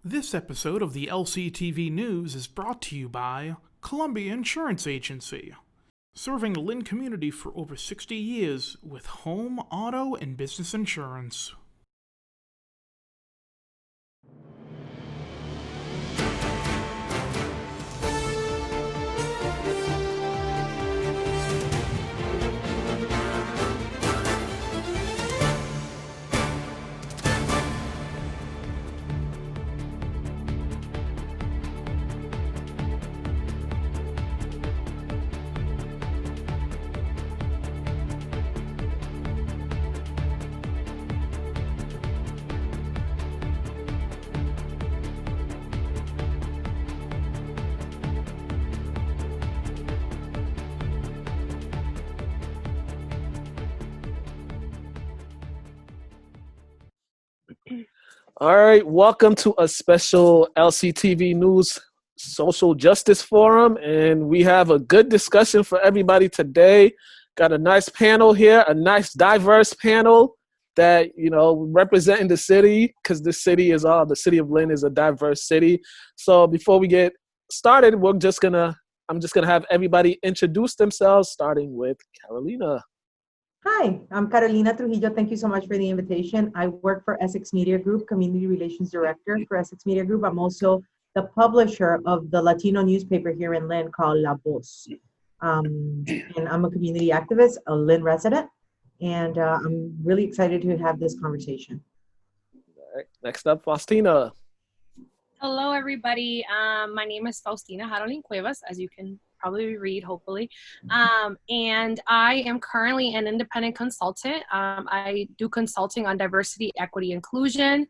This episode of the LCTV News is brought to you by Columbia Insurance Agency, serving the Lynn community for over 60 years with home, auto, and business insurance. All right, welcome to a special LCTV News Social Justice Forum, and we have a good discussion for everybody today. Got a nice panel here, a nice diverse panel that, representing the city, because the city of Lynn is a diverse city. So before we get started, I'm just gonna have everybody introduce themselves, starting with Carolina. Hi, I'm Carolina Trujillo. Thank you so much for the invitation. I work for Essex Media Group, Community Relations Director for Essex Media Group. I'm also the publisher of the Latino newspaper here in Lynn called La Voz. And I'm a community activist, a Lynn resident, and I'm really excited to have this conversation. All right, next up, Faustina. Hello, everybody. My name is Faustina Harolin Cuevas, as you can probably read, hopefully. And I am currently an independent consultant. I do consulting on diversity, equity, inclusion.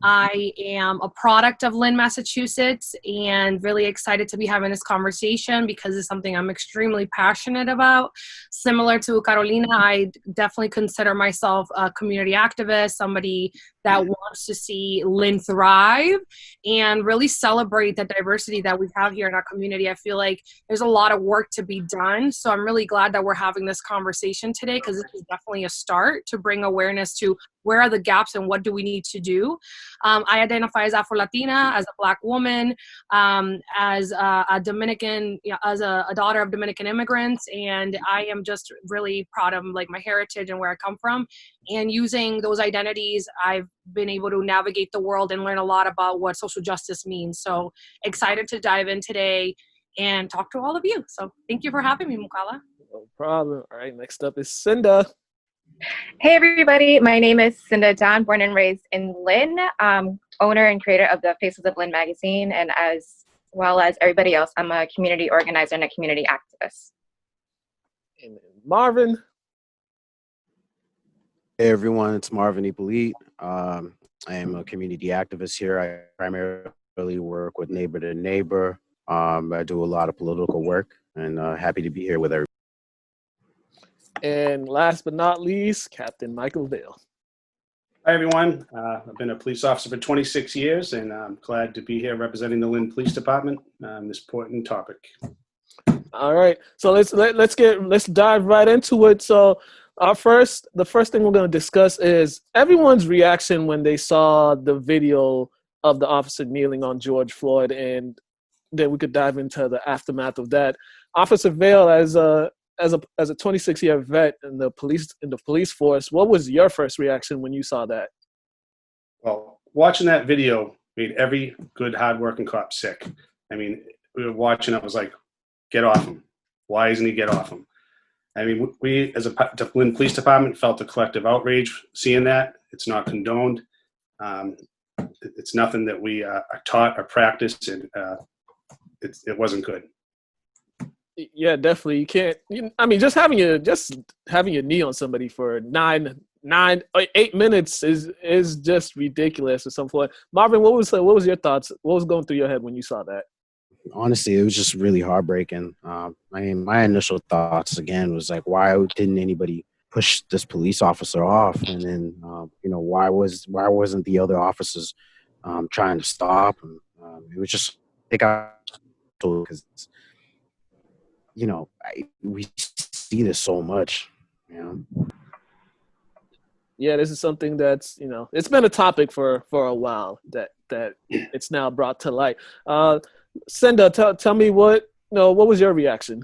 I am a product of Lynn, Massachusetts, and really excited to be having this conversation because it's something I'm extremely passionate about. Similar to Carolina, I definitely consider myself a community activist, somebody that wants to see Lynn thrive and really celebrate the diversity that we have here in our community. I feel like there's a lot of work to be done. So I'm really glad that we're having this conversation today because this is definitely a start to bring awareness to where are the gaps and what do we need to do. I identify as Afro-Latina, as a Black woman, as a Dominican, as a daughter of Dominican immigrants, and I am just really proud of my heritage and where I come from. And using those identities, I've been able to navigate the world and learn a lot about what social justice means. So excited to dive in today and talk to all of you. So thank you for having me, Mukala. No problem. All right, next up is Cinda. Hey everybody, my name is Cinda John, born and raised in Lynn, owner and creator of the Faces of Lynn magazine, and as well as everybody else, I'm a community organizer and a community activist. And Marvin. Hey everyone, it's Marvin Hippolyte. I am a community activist here. I primarily work with Neighbor to Neighbor. I do a lot of political work and happy to be here with everybody. And last but not least, Captain Michael Vale. Hi, everyone. I've been a police officer for 26 years, and I'm glad to be here representing the Lynn Police Department on this important topic. All right, so let's dive right into it. So the first thing we're going to discuss is everyone's reaction when they saw the video of the officer kneeling on George Floyd, and then we could dive into the aftermath of that. Officer Vale, as a 26-year vet in the police force, what was your first reaction when you saw that? Well, watching that video made every good, hardworking cop sick. I mean, we were watching, I was like, get off him. Why isn't he get off him? I mean, we as a Lynn Police Department felt a collective outrage seeing that. It's not condoned. It's nothing that we are taught or practiced, and it wasn't good. Yeah, definitely. You can't. Just having your knee on somebody for 8 minutes is just ridiculous at some point. Marvin, what was your thoughts? What was going through your head when you saw that? Honestly, it was just really heartbreaking. My initial thoughts again was like, why didn't anybody push this police officer off? And then, why wasn't the other officers trying to stop him? It was just because. We see this so much, Yeah, this is something that's, it's been a topic for a while that it's now brought to light. Cinda, tell me what was your reaction?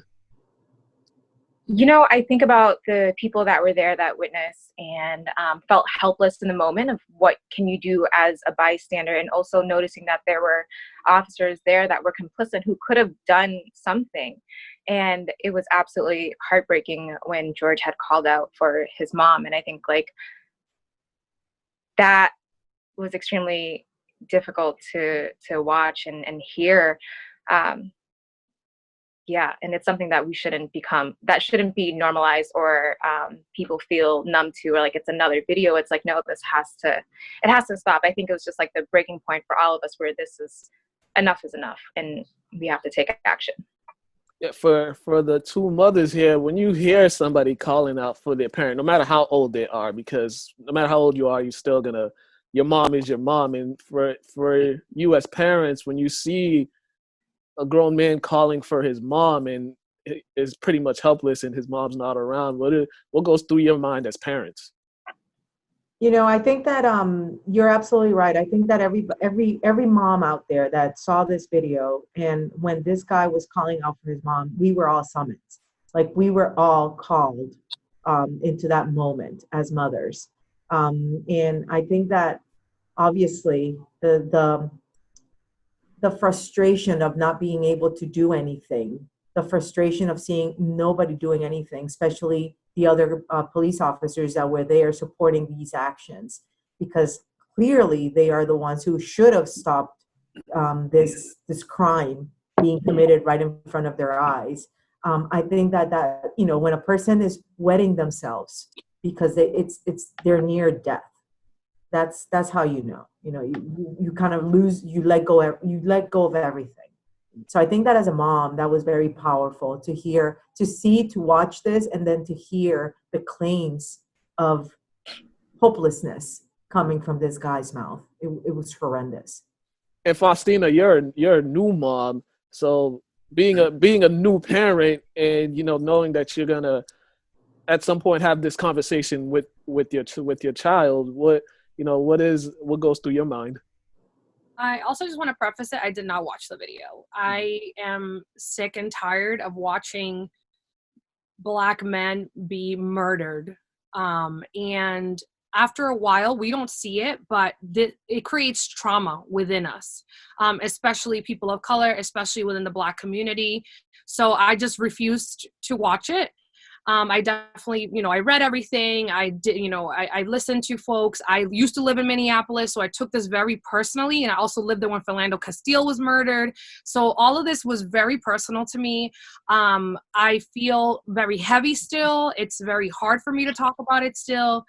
I think about the people that were there that witnessed and felt helpless in the moment of what can you do as a bystander, and also noticing that there were officers there that were complicit who could have done something. And it was absolutely heartbreaking when George had called out for his mom. And I think that was extremely difficult to watch and hear. Yeah, and it's something that shouldn't be normalized, or people feel numb to, or like it's another video. It's like, no, it has to stop. I think it was just like the breaking point for all of us, where enough is enough, and we have to take action. Yeah, for the two mothers here, when you hear somebody calling out for their parent, no matter how old they are, because no matter how old you are, you're still your mom is your mom. And for you as parents, when you see a grown man calling for his mom and is pretty much helpless and his mom's not around, what goes through your mind as parents? I think that you're absolutely right. I think that every mom out there that saw this video, and when this guy was calling out for his mom, we were all summoned. Like, we were all called into that moment as mothers. And I think that obviously the frustration of not being able to do anything, the frustration of seeing nobody doing anything, especially the other police officers that were there supporting these actions, because clearly they are the ones who should have stopped this crime being committed right in front of their eyes. I think that when a person is wetting themselves because they're near death, that's how you kind of you let go of everything. So I think that as a mom, that was very powerful to watch this, and then to hear the claims of hopelessness coming from this guy's mouth. It was horrendous. And Faustina, you're a new mom, so being a new parent, and knowing that you're gonna at some point have this conversation with your child, what goes through your mind? I also just want to preface it, I did not watch the video. I am sick and tired of watching Black men be murdered. And after a while, we don't see it, but it creates trauma within us, especially people of color, especially within the Black community. So I just refused to watch it. I definitely, I read everything. I did, I listened to folks. I used to live in Minneapolis, so I took this very personally. And I also lived there when Philando Castile was murdered. So all of this was very personal to me. I feel very heavy still. It's very hard for me to talk about it still.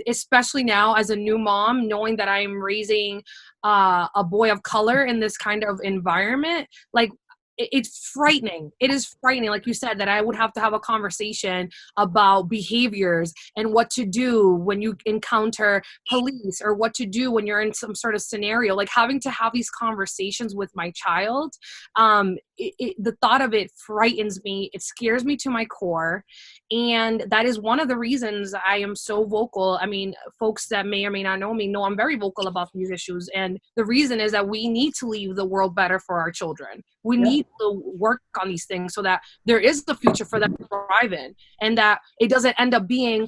Especially now as a new mom, knowing that I am raising a boy of color in this kind of environment. Like, it's frightening. It is frightening, like you said, that I would have to have a conversation about behaviors and what to do when you encounter police, or what to do when you're in some sort of scenario. Like, having to have these conversations with my child, the thought of it frightens me. It scares me to my core. And that is one of the reasons I am so vocal. I mean, folks that may or may not know me know I'm very vocal about these issues. And the reason is that we need to leave the world better for our children. We need to work on these things so that there is the future for them to thrive in, and that it doesn't end up being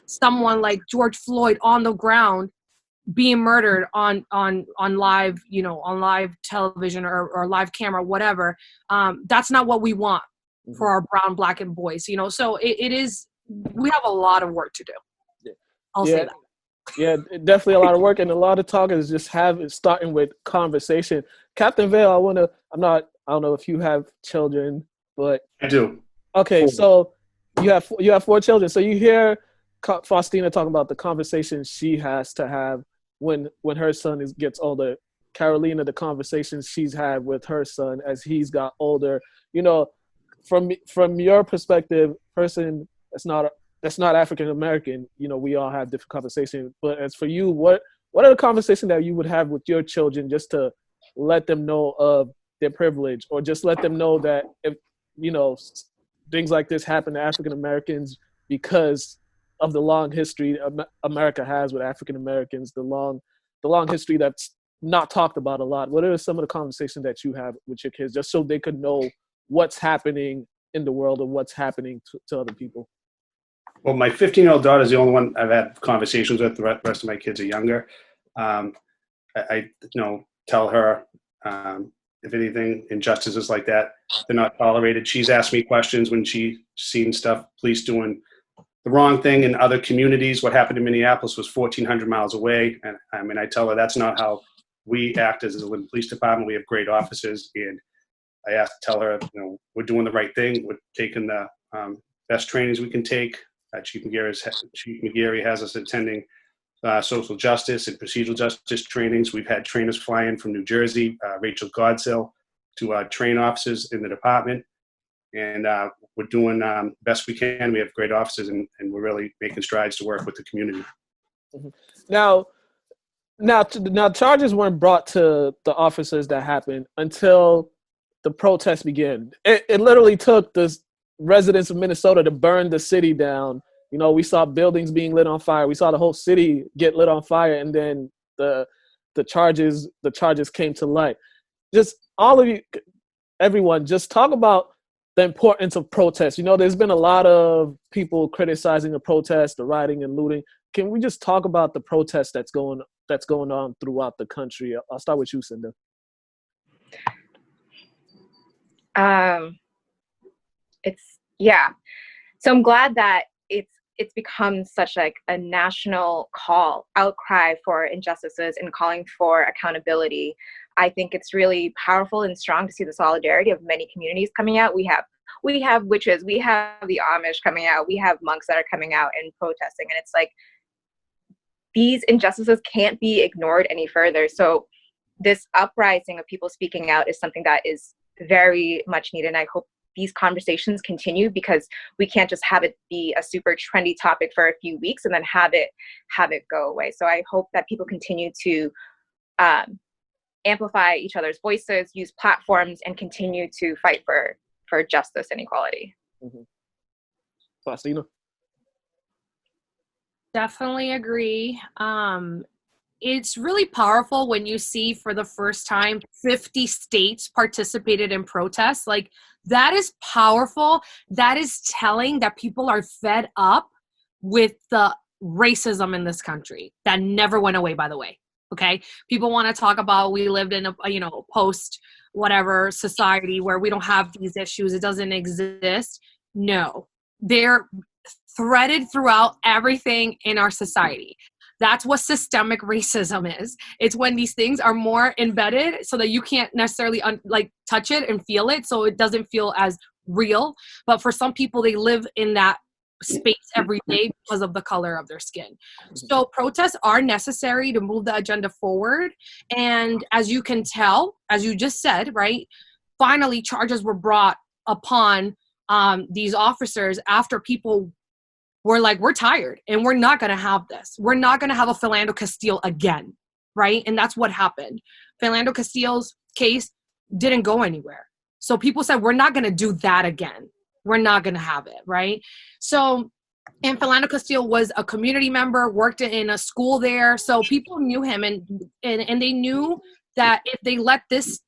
someone like George Floyd on the ground being murdered on live, on live television or live camera, whatever. That's not what we want for our brown, Black, and boys, so it is, we have a lot of work to do. I'll say that. Yeah, definitely a lot of work, and a lot of talk is just starting with conversation. Captain Vale, I don't know if you have children, but I do. Okay, so you have 4 children. So you hear Faustina talking about the conversation she has to have when her son gets older. Carolina, the conversations she's had with her son as he's got older. From your perspective, person that's not African American, we all have different conversations. But as for you, what are the conversations that you would have with your children, just to let them know of their privilege, or just let them know that if things like this happen to African Americans because of the long history America has with African Americans, the long history that's not talked about a lot. What are some of the conversations that you have with your kids, just so they could know what's happening in the world and what's happening to other people? Well, my 15-year-old daughter is the only one I've had conversations with. The rest of my kids are younger. I tell her, if anything, injustices like that, they're not tolerated. She's asked me questions when she's seen stuff, police doing the wrong thing in other communities. What happened in Minneapolis was 1,400 miles away. And I mean, I tell her that's not how we act as the Lynn Police Department. We have great officers. And I tell her, we're doing the right thing. We're taking the best trainings we can take. Chief McGarry has us attending social justice and procedural justice trainings. We've had trainers fly in from New Jersey, Rachel Godsill, to train officers in the department. And we're doing the best we can. We have great officers, and we're really making strides to work with the community. Now, charges weren't brought to the officers that happened until the protest began. It literally took the residents of Minnesota to burn the city down. We saw buildings being lit on fire. We saw the whole city get lit on fire, and then the charges came to light. Just all of you, everyone, just talk about the importance of protests. There's been a lot of people criticizing the protests, the rioting and looting. Can we just talk about the protest that's going on throughout the country? I'll start with you, Cinda. So I'm glad that it's become such like a national outcry for injustices and calling for accountability. I think it's really powerful and strong to see the solidarity of many communities coming out. We have witches, we have the Amish coming out, we have monks that are coming out and protesting, and it's like these injustices can't be ignored any further. So this uprising of people speaking out is something that is very much needed, and I hope these conversations continue, because we can't just have it be a super trendy topic for a few weeks and then have it go away. So I hope that people continue to amplify each other's voices, use platforms, and continue to fight for justice and equality. Faustina? Definitely agree. It's really powerful when you see for the first time 50 states participated in protests. Like, that is powerful. That is telling that people are fed up with the racism in this country that never went away, by the way. Okay. People want to talk about, we lived in a, post whatever society where we don't have these issues. It doesn't exist. No, they're threaded throughout everything in our society. That's what systemic racism is. It's when these things are more embedded so that you can't necessarily touch it and feel it, so it doesn't feel as real. But for some people, they live in that space every day because of the color of their skin. So protests are necessary to move the agenda forward. And as you can tell, as you just said, right, finally charges were brought upon these officers after people were like, we're tired and we're not going to have this. We're not going to have a Philando Castile again, right? And that's what happened. Philando Castile's case didn't go anywhere. So people said, we're not going to do that again. We're not going to have it, right? So, and Philando Castile was a community member, worked in a school there. So people knew him and they knew that if they let this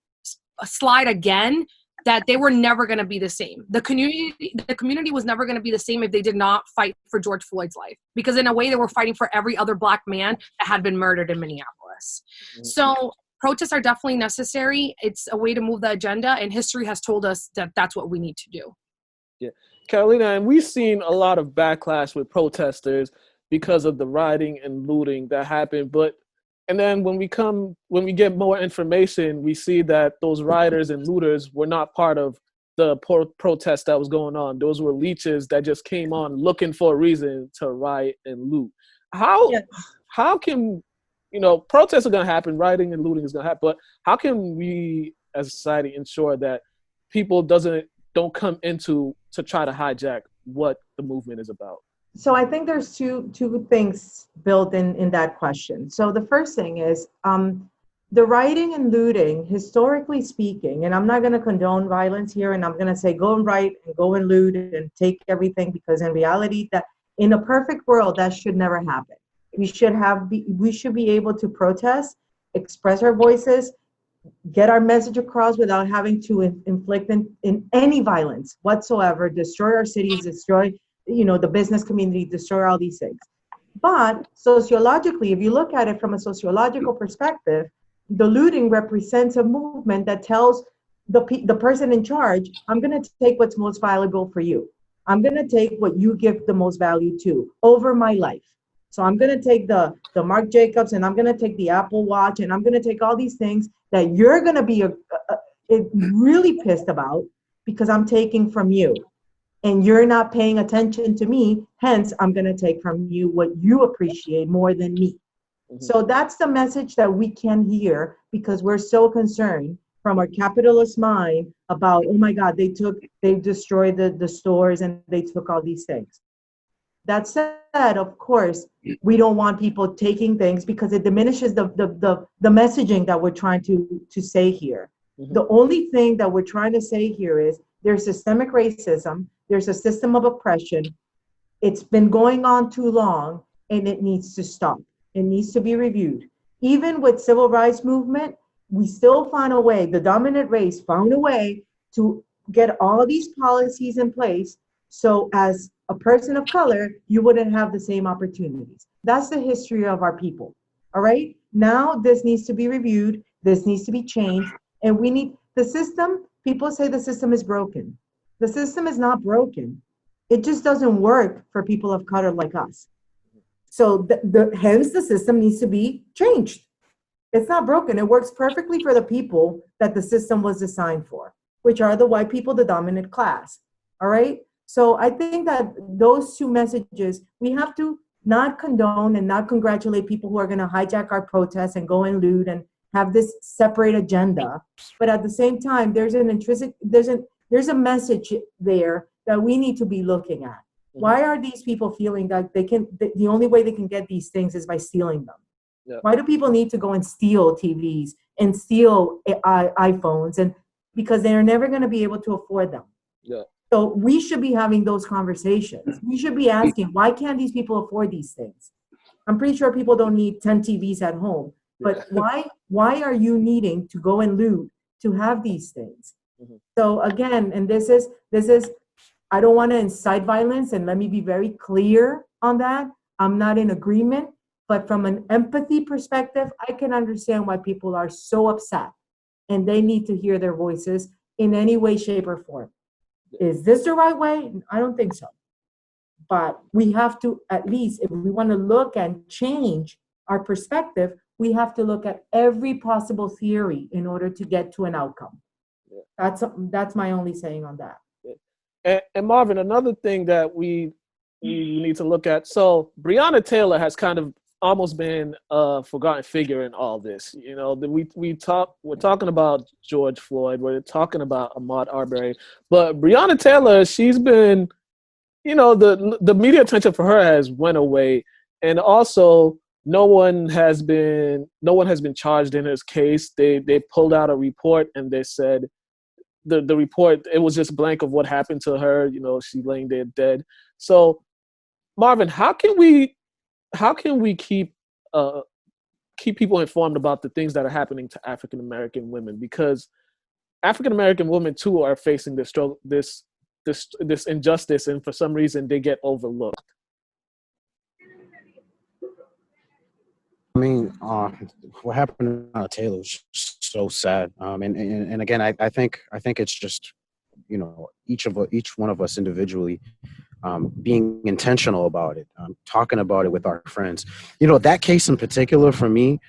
slide again, that they were never going to be the same. The community was never going to be the same if they did not fight for George Floyd's life, because in a way they were fighting for every other Black man that had been murdered in Minneapolis. So protests are definitely necessary. It's a way to move the agenda, and history has told us that that's what we need to do. Yeah, Carolina, and we've seen a lot of backlash with protesters because of the rioting and looting that happened. And then when we get more information, we see that those rioters and looters were not part of the protest that was going on. Those were leeches that just came on looking for a reason to riot and loot. How can, protests are going to happen, rioting and looting is going to happen, but how can we as a society ensure that people don't come into to try to hijack what the movement is about? So I think there's two things built in that question. So the first thing is the rioting and looting, historically speaking, and I'm not going to condone violence here, and I'm going to say go and riot and go and loot and take everything, because in reality that In a perfect world, that should never happen. We should be able to protest, express our voices, get our message across without having to inflict in any violence whatsoever, destroy our cities, destroy, the business community, destroy all these things. But sociologically, if you look at it from a sociological perspective, the looting represents a movement that tells the person in charge, I'm going to take what's most valuable for you. I'm going to take what you give the most value to over my life. So I'm going to take the Marc Jacobs, and I'm going to take the Apple Watch, and I'm going to take all these things that you're going to be really pissed about because I'm taking from you. And you're not paying attention to me. Hence, I'm going to take from you what you appreciate more than me. Mm-hmm. So that's the message that we can hear because we're so concerned from our capitalist mind about, oh my God, they destroyed the stores and they took all these things. That said, of course, we don't want people taking things because it diminishes the messaging that we're trying to say here. Mm-hmm. The only thing that we're trying to say here is there's systemic racism, there's a system of oppression. It's been going on too long and it needs to stop. It needs to be reviewed. Even with civil rights movement, we still find a way, the dominant race found a way to get all these policies in place so as a person of color, you wouldn't have the same opportunities. That's the history of our people, all right? Now this needs to be reviewed, this needs to be changed, and we need the system. People say the system is broken. The system is not broken. It just doesn't work for people of color like us. So hence the system needs to be changed. It's not broken. It works perfectly for the people that the system was designed for, which are the white people, the dominant class, all right? So I think that those two messages, we have to not condone and not congratulate people who are going to hijack our protests and go and loot and have this separate agenda. But at the same time, there's a message there that we need to be looking at. Why are these people feeling that the only way they can get these things is by stealing them? Yeah. Why do people need to go and steal TVs and steal iPhones? And because they're never going to be able to afford them. Yeah. So we should be having those conversations. We should be asking, why can't these people afford these things? I'm pretty sure people don't need 10 TVs at home, but why are you needing to go and loot to have these things? Mm-hmm. So again, and this is, I don't want to incite violence, and let me be very clear on that. I'm not in agreement, but from an empathy perspective, I can understand why people are so upset and they need to hear their voices in any way, shape, or form. Is this the right way? I don't think so. But we have to, at least, if we want to look and change our perspective, we have to look at every possible theory in order to get to an outcome. Yeah. That's my only saying on that. And Marvin, another thing that we need to look at. So Brianna Taylor has kind of almost been a forgotten figure in all this. You know, we're talking about George Floyd, we're talking about Ahmaud Arbery, but Brianna Taylor, she's been, you know, the media attention for her has went away, and also no one has been charged in this case. They pulled out a report and they said the report, it was just blank of what happened to her. You know, she's laying there dead. So Marvin, how can we keep people informed about the things that are happening to African American women? Because African American women too are facing this struggle, this injustice, and for some reason they get overlooked. I mean, what happened to Taylor was so sad. And again, I think it's just, you know, each one of us individually being intentional about it, talking about it with our friends. You know, that case in particular for me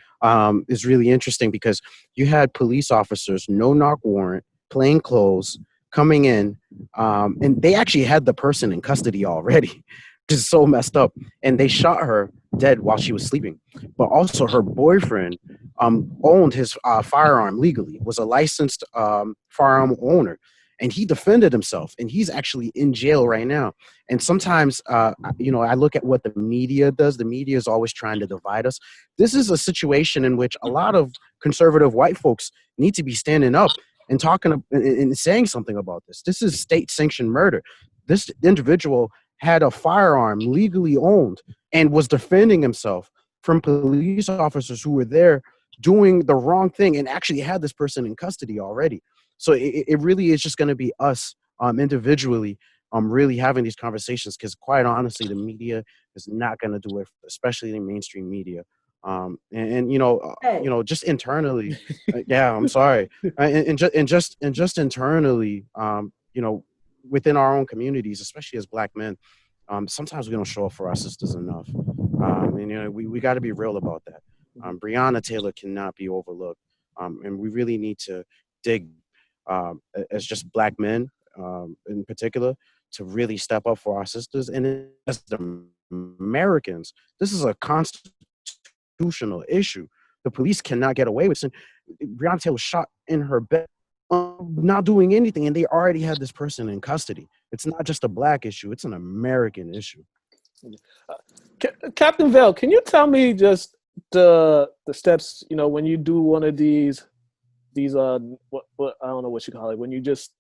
is really interesting because you had police officers, no knock warrant, plain clothes, coming in, and they actually had the person in custody already. Just so messed up. And they shot her dead while she was sleeping. But also her boyfriend owned his firearm legally, was a licensed firearm owner. And he defended himself, and he's actually in jail right now. And sometimes, you know, I look at what the media does. The media is always trying to divide us. This is a situation in which a lot of conservative white folks need to be standing up and talking and saying something about this. This is state-sanctioned murder. This individual had a firearm legally owned and was defending himself from police officers who were there doing the wrong thing and actually had this person in custody already. So it really is just going to be us individually really having these conversations, because quite honestly, the media is not going to do it, especially the mainstream media. Just internally, yeah, I'm sorry. And just internally, within our own communities, especially as Black men, sometimes we don't show up for our sisters enough. We got to be real about that. Brianna Taylor cannot be overlooked. And we really need to dig as just Black men in particular to really step up for our sisters. And as the Americans, this is a constitutional issue. The police cannot get away with it. Brianna Taylor was shot in her bed, not doing anything, and they already had this person in custody. It's not just a Black issue, it's an American issue. Captain Vale, can you tell me just the steps, when you do one of these what I don't know what you call it, when you just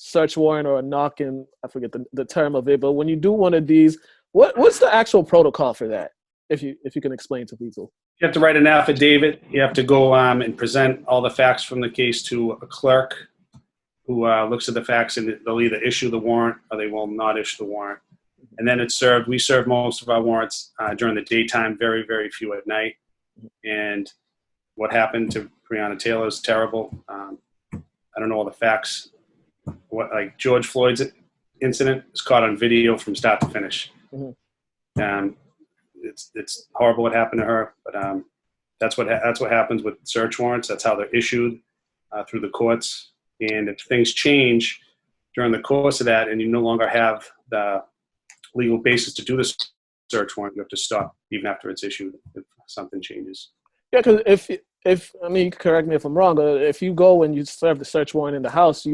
search warrant or a knock in, I forget the term of it, but when you do one of these, what's the actual protocol for that? If you can explain to people. You have to write an affidavit. You have to go and present all the facts from the case to a clerk who looks at the facts, and they'll either issue the warrant or they will not issue the warrant. And then it's served. We serve most of our warrants during the daytime, very, very few at night. And what happened to Brianna Taylor is terrible. I don't know all the facts. Like George Floyd's incident is caught on video from start to finish. It's horrible what happened to her, but that's what happens with search warrants. That's how they're issued through the courts. And if things change during the course of that, and you no longer have the legal basis to do this search warrant, you have to stop even after it's issued if something changes. Yeah, because if correct me if I'm wrong, but if you go and you serve the search warrant in the house,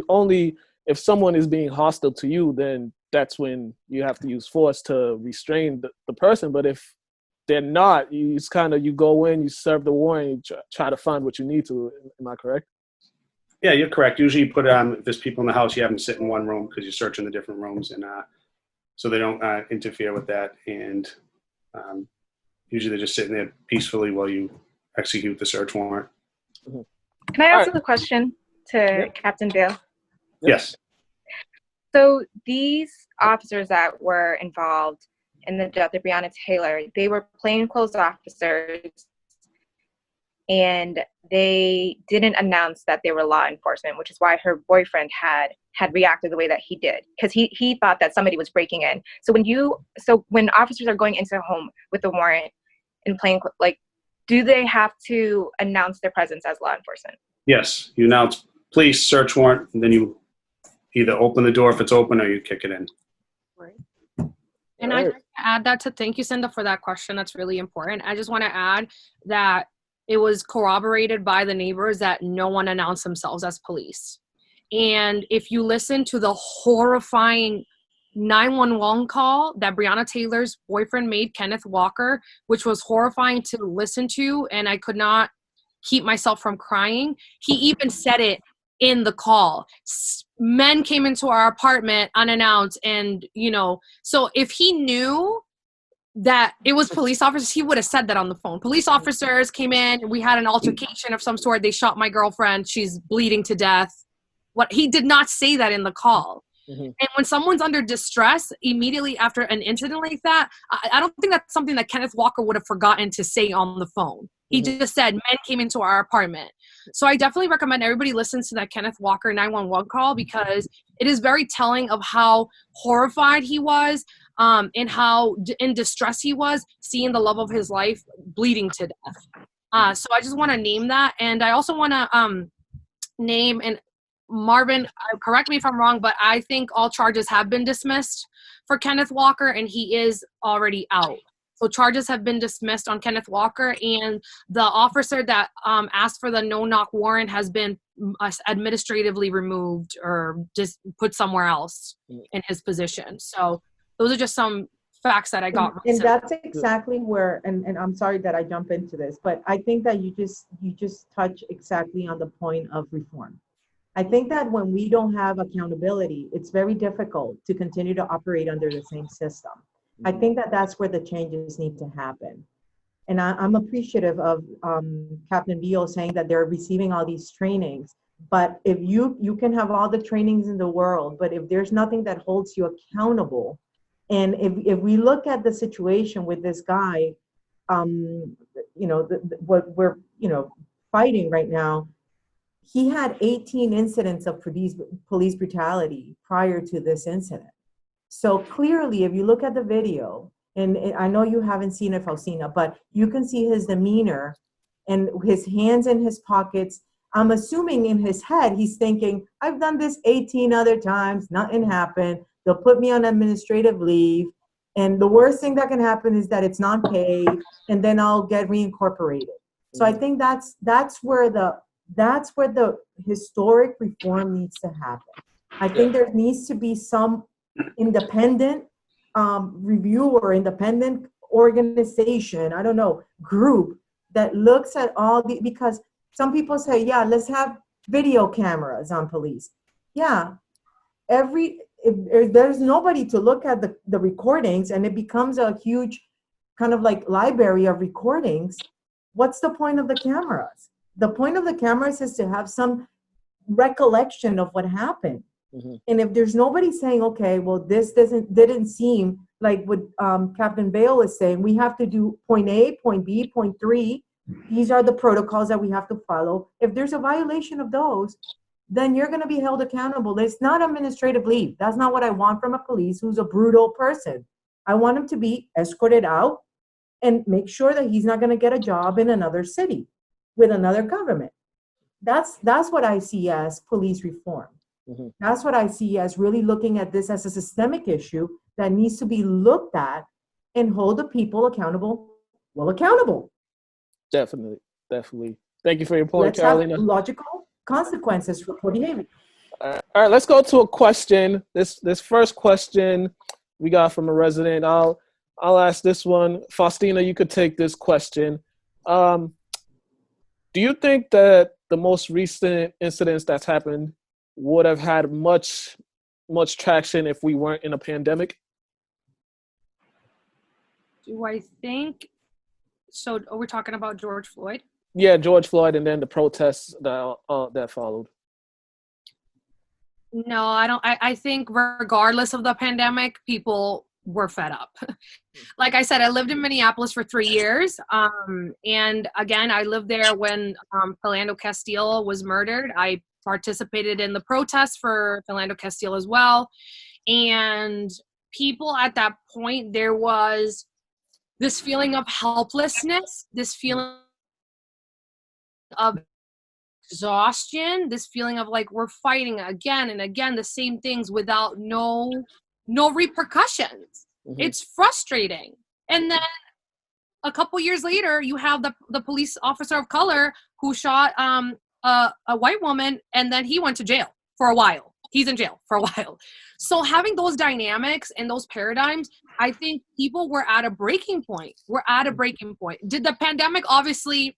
if someone is being hostile to you, then that's when you have to use force to restrain the person. But if they're not, you go in, you serve the warrant, you try to find what you need to. Am I correct? Yeah, you're correct. Usually you put if there's people in the house, you have them sit in one room because you're searching the different rooms, and so they don't interfere with that. And usually they're just sitting there peacefully while you execute the search warrant. Can I ask a question to Captain Vale? Yes. So these officers that were involved in the death of Brianna Taylor, they were plainclothes officers, and they didn't announce that they were law enforcement, which is why her boyfriend had reacted the way that he did, because he thought that somebody was breaking in. So when officers are going into a home with a warrant in plainclothes, do they have to announce their presence as law enforcement? Yes, you announce police, search warrant, and then you either open the door if it's open or you kick it in. Right. And I'd like to add that thank you, Cinda, for that question. That's really important. I just want to add that it was corroborated by the neighbors that no one announced themselves as police. And if you listen to the horrifying 911 call that Brianna Taylor's boyfriend made, Kenneth Walker, which was horrifying to listen to, and I could not keep myself from crying. He even said it in the call. Men came into our apartment unannounced, and so if he knew that it was police officers, he would have said that on the phone. Police officers came in, we had an altercation of some sort, they shot my girlfriend, she's bleeding to death. He did not say that in the call. And when someone's under distress immediately after an incident like that, I don't think that's something that Kenneth Walker would have forgotten to say on the phone. He just said, men came into our apartment. So I definitely recommend everybody listens to that Kenneth Walker 911 call, because it is very telling of how horrified he was and how in distress he was, seeing the love of his life bleeding to death. So I just want to name that. And I also want to name, and Marvin, correct me if I'm wrong, but I think all charges have been dismissed for Kenneth Walker, and he is already out. So charges have been dismissed on Kenneth Walker, and the officer that asked for the no-knock warrant has been administratively removed or just put somewhere else in his position. So those are just some facts that I got. And that's exactly where, and I'm sorry that I jump into this, but I think that you just touch exactly on the point of reform. I think that when we don't have accountability, it's very difficult to continue to operate under the same system. I think that that's where the changes need to happen. And I'm appreciative of Captain Beal saying that they're receiving all these trainings. But if you can have all the trainings in the world, but if there's nothing that holds you accountable, and if we look at the situation with this guy, what we're fighting right now, he had 18 incidents of police brutality prior to this incident. So clearly, if you look at the video, and I know you haven't seen it, Faustina, but you can see his demeanor and his hands in his pockets. I'm assuming in his head, he's thinking, I've done this 18 other times, nothing happened. They'll put me on administrative leave. And the worst thing that can happen is that it's not paid, and then I'll get reincorporated. So I think that's where the historic reform needs to happen. I think there needs to be some independent review or independent organization, I don't know, group that looks at all because some people say, yeah, let's have video cameras on police. Yeah, if there's nobody to look at the recordings and it becomes a huge kind of like library of recordings, what's the point of the cameras? The point of the cameras is to have some recollection of what happened. Mm-hmm. And if there's nobody saying, okay, well, this didn't seem like what Captain Bale is saying, we have to do point A, point B, point 3. These are the protocols that we have to follow. If there's a violation of those, then you're going to be held accountable. It's not administrative leave. That's not what I want from a police who's a brutal person. I want him to be escorted out and make sure that he's not going to get a job in another city with another government. That's what I see as police reform. Mm-hmm. That's what I see as really looking at this as a systemic issue that needs to be looked at and hold the people accountable. Well, accountable. Definitely. Thank you for your point, Let's Carolina. have logical consequences for poor behavior. All right, let's go to a question. This first question we got from a resident. I'll ask this one. Faustina, you could take this question. Do you think that the most recent incidents that's happened would have had much traction if we weren't in a pandemic? Do I think so? We're talking about George Floyd? Yeah, George Floyd, and then the protests that followed. No, I don't. I think regardless of the pandemic, people were fed up. Like I said, I lived in Minneapolis for 3 years. And again, I lived there when Philando Castile was murdered. I participated in the protests for Philando Castile as well. And people at that point, there was this feeling of helplessness, this feeling of exhaustion, this feeling of like we're fighting again and again the same things without no repercussions. Mm-hmm. It's frustrating. And then a couple years later, you have the police officer of color who shot a white woman, and then he went to jail for a while. He's in jail for a while. So having those dynamics and those paradigms, I think people were at a breaking point. Did the pandemic obviously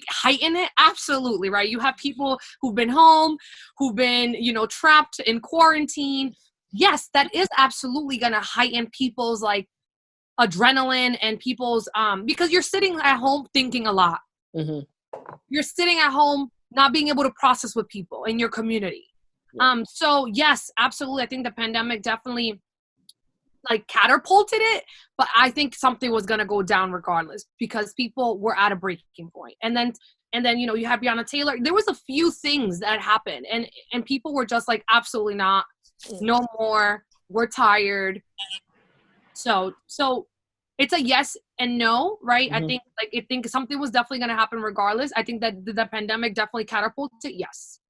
heighten it? Absolutely, right? You have people who've been home, who've been, trapped in quarantine. Yes, that is absolutely going to heighten people's like adrenaline and people's, because you're sitting at home thinking a lot. Mm-hmm. You're sitting at home not being able to process with people in your community. Yeah. So yes, absolutely. I think the pandemic definitely like catapulted it, but I think something was going to go down regardless because people were at a breaking point. And then, you have Brianna Taylor. There was a few things that happened and people were just like, absolutely not, no more. We're tired. So it's a yes and no, right? Mm-hmm. I think something was definitely going to happen regardless. I think that the pandemic definitely catapulted. Yes.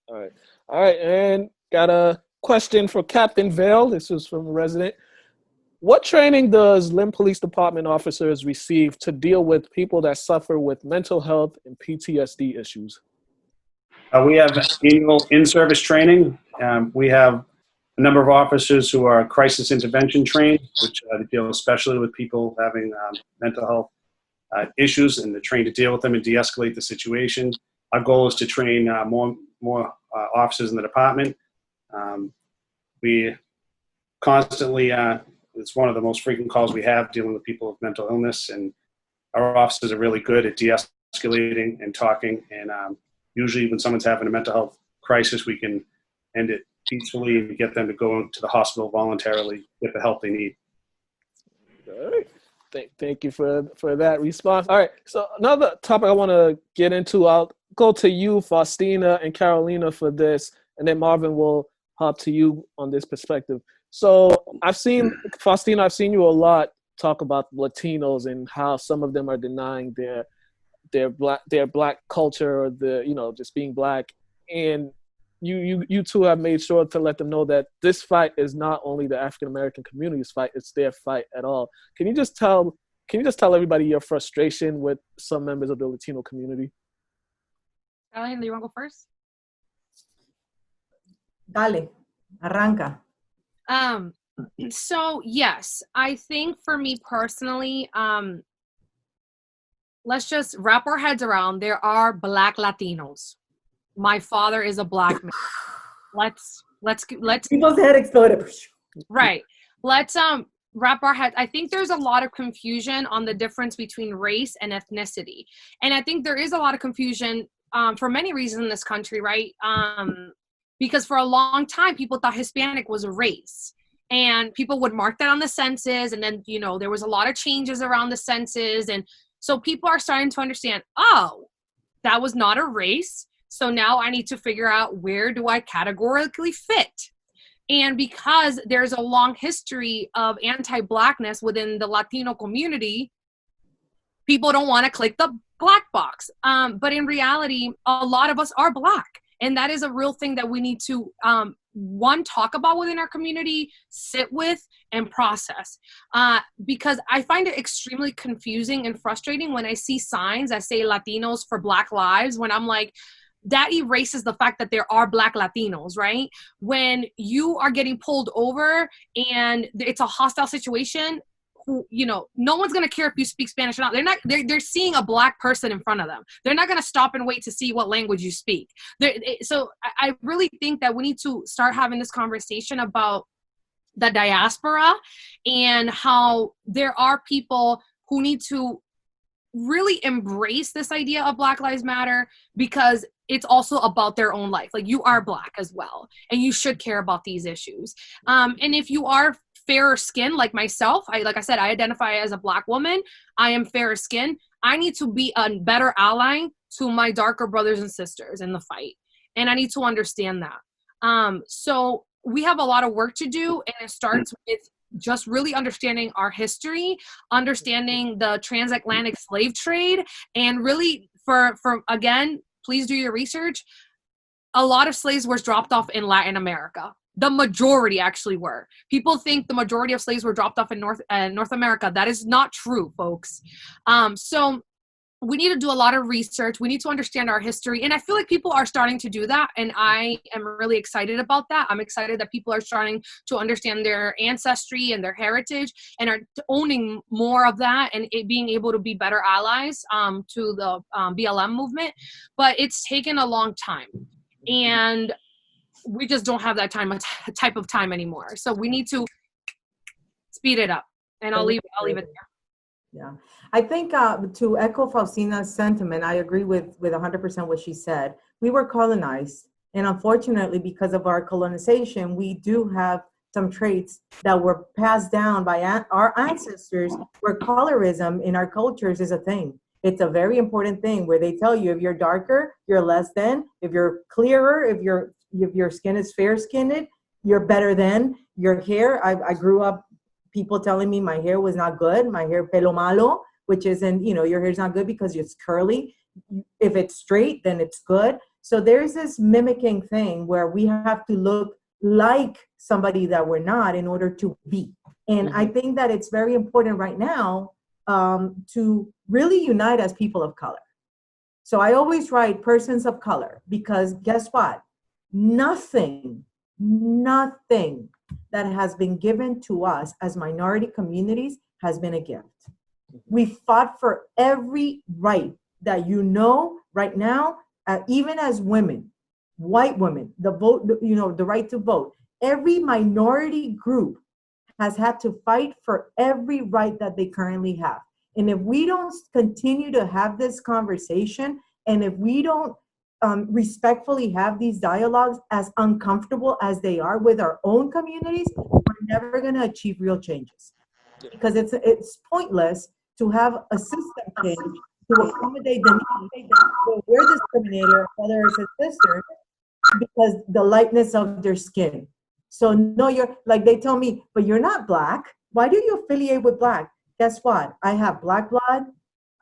All right. And got a question for Captain Vale. This is from a resident. What training does Lynn Police Department officers receive to deal with people that suffer with mental health and PTSD issues? We have annual in-service training. We have a number of officers who are crisis intervention trained, which deal especially with people having mental health issues, and they're trained to deal with them and de-escalate the situation. Our goal is to train more more officers in the department. We constantly, it's one of the most frequent calls we have dealing with people with mental illness, and our officers are really good at de-escalating and talking, and usually when someone's having a mental health crisis, we can end it peacefully and get them to go to the hospital voluntarily, get the help they need. All right. Thank you for that response. All right. So another topic I want to get into, I'll go to you, Faustina and Carolina, for this, and then Marvin will hop to you on this perspective. So Faustina, I've seen you a lot talk about Latinos and how some of them are denying their black culture, or just being black. And you two have made sure to let them know that this fight is not only the African American community's fight; it's their fight at all. Can you just tell everybody your frustration with some members of the Latino community? Caroline, do you want to go first? Dale, arranca. So yes, I think for me personally, let's just wrap our heads around. There are Black Latinos. My father is a Black man. Let's People's head exploded. right. Let's wrap our heads. I think there's a lot of confusion on the difference between race and ethnicity, and I think there is a lot of confusion for many reasons in this country, right? Because for a long time, people thought Hispanic was a race. And people would mark that on the census. And then, there was a lot of changes around the census. And so people are starting to understand, oh, that was not a race. So now I need to figure out, where do I categorically fit? And because there's a long history of anti-Blackness within the Latino community, people don't want to click the Black box. But in reality, a lot of us are Black. And that is a real thing that we need to, talk about within our community, sit with, and process. Because I find it extremely confusing and frustrating when I see signs that say Latinos for Black Lives, when I'm like, that erases the fact that there are Black Latinos, right? When you are getting pulled over and it's a hostile situation, no one's going to care if you speak Spanish or not. They're seeing a Black person in front of them. They're not going to stop and wait to see what language you speak. So I really think that we need to start having this conversation about the diaspora and how there are people who need to really embrace this idea of Black Lives Matter, because it's also about their own life. Like, you are Black as well, and you should care about these issues. And if you are fairer skin like myself, like I said, I identify as a Black woman. I am fairer skin. I need to be a better ally to my darker brothers and sisters in the fight. And I need to understand that. So we have a lot of work to do, and it starts with just really understanding our history, understanding the transatlantic slave trade, and really for again, please do your research. A lot of slaves were dropped off in Latin America. The majority actually were. People think the majority of slaves were dropped off in North America. That is not true, folks. So we need to do a lot of research. We need to understand our history. And I feel like people are starting to do that. And I am really excited about that. I'm excited that people are starting to understand their ancestry and their heritage and are owning more of that and being able to be better allies to the BLM movement. But it's taken a long time. And we just don't have that type of time anymore. So we need to speed it up. And I'll leave it there. Yeah, I think to echo Faustina's sentiment, I agree with 100% what she said. We were colonized, and unfortunately, because of our colonization, we do have some traits that were passed down by our ancestors, where colorism in our cultures is a thing. It's a very important thing where they tell you if you're darker, you're less than. If you're clearer, if your skin is fair-skinned, you're better than. Your hair, I grew up people telling me my hair was not good, my hair pelo malo, which isn't, your hair's not good because it's curly. If it's straight, then it's good. So there's this mimicking thing where we have to look like somebody that we're not in order to be. And I think that it's very important right now to really unite as people of color. So I always write persons of color, because guess what? Nothing that has been given to us as minority communities has been a gift. We fought for every right that right now, even as women. white women, the vote, you know, the right to vote. Every minority group has had to fight for every right that they currently have. And if we don't continue to have this conversation, and if we don't respectfully have these dialogues, as uncomfortable as they are with our own communities, we're never going to achieve real changes. Because it's pointless to have a system change to accommodate the need. We're discriminated, whether it's a sister, because the lightness of their skin. So no, you're like, they tell me, but you're not black. Why do you affiliate with black? Guess what? I have black blood.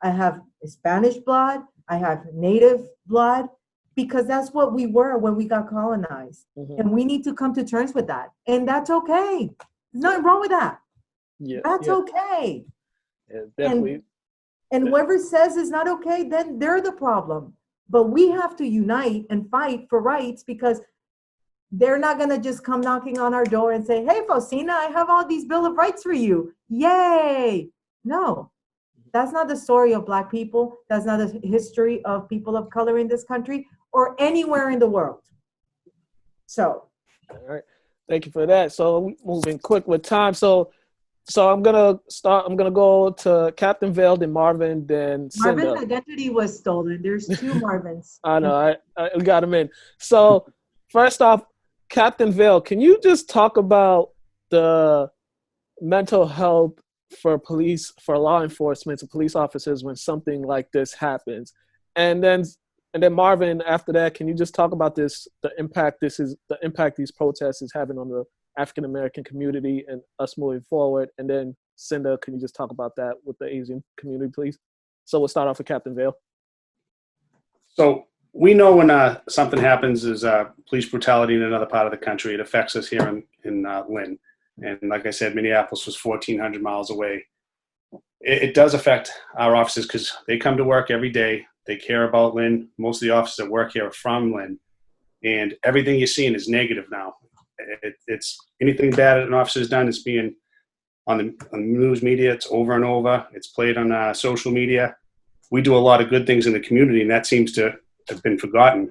I have Spanish blood. I have native blood, because that's what we were when we got colonized. Mm-hmm. And we need to come to terms with that. And that's okay. There's nothing wrong with that. Yeah, that's okay. Yeah, definitely. And whoever says it's not okay, then they're the problem. But we have to unite and fight for rights, because they're not going to just come knocking on our door and say, hey, Faustina, I have all these Bill of Rights for you. Yay. No, that's not the story of Black people. That's not the history of people of color in this country or anywhere in the world. So. All right. Thank you for that. So moving quick with time. So I'm gonna go to Captain Vale, then Marvin, then Cinda. Marvin's identity was stolen. There's two Marvins. I know. I got him in. So first off, Captain Vale, can you just talk about the mental health for law enforcement, and police officers when something like this happens, and then Marvin, after that, can you just talk about the impact these protests is having on the African American community and us moving forward? And then Cinda, can you just talk about that with the Asian community, please? So we'll start off with Captain Vale. So we know when something happens is police brutality in another part of the country, it affects us here in Lynn. And like I said, Minneapolis was 1,400 miles away. It does affect our officers because they come to work every day. They care about Lynn. Most of the officers that work here are from Lynn. And everything you're seeing is negative now. It's anything bad an officer's done is being on the news media. It's over and over. It's played on social media. We do a lot of good things in the community, and that seems to have been forgotten.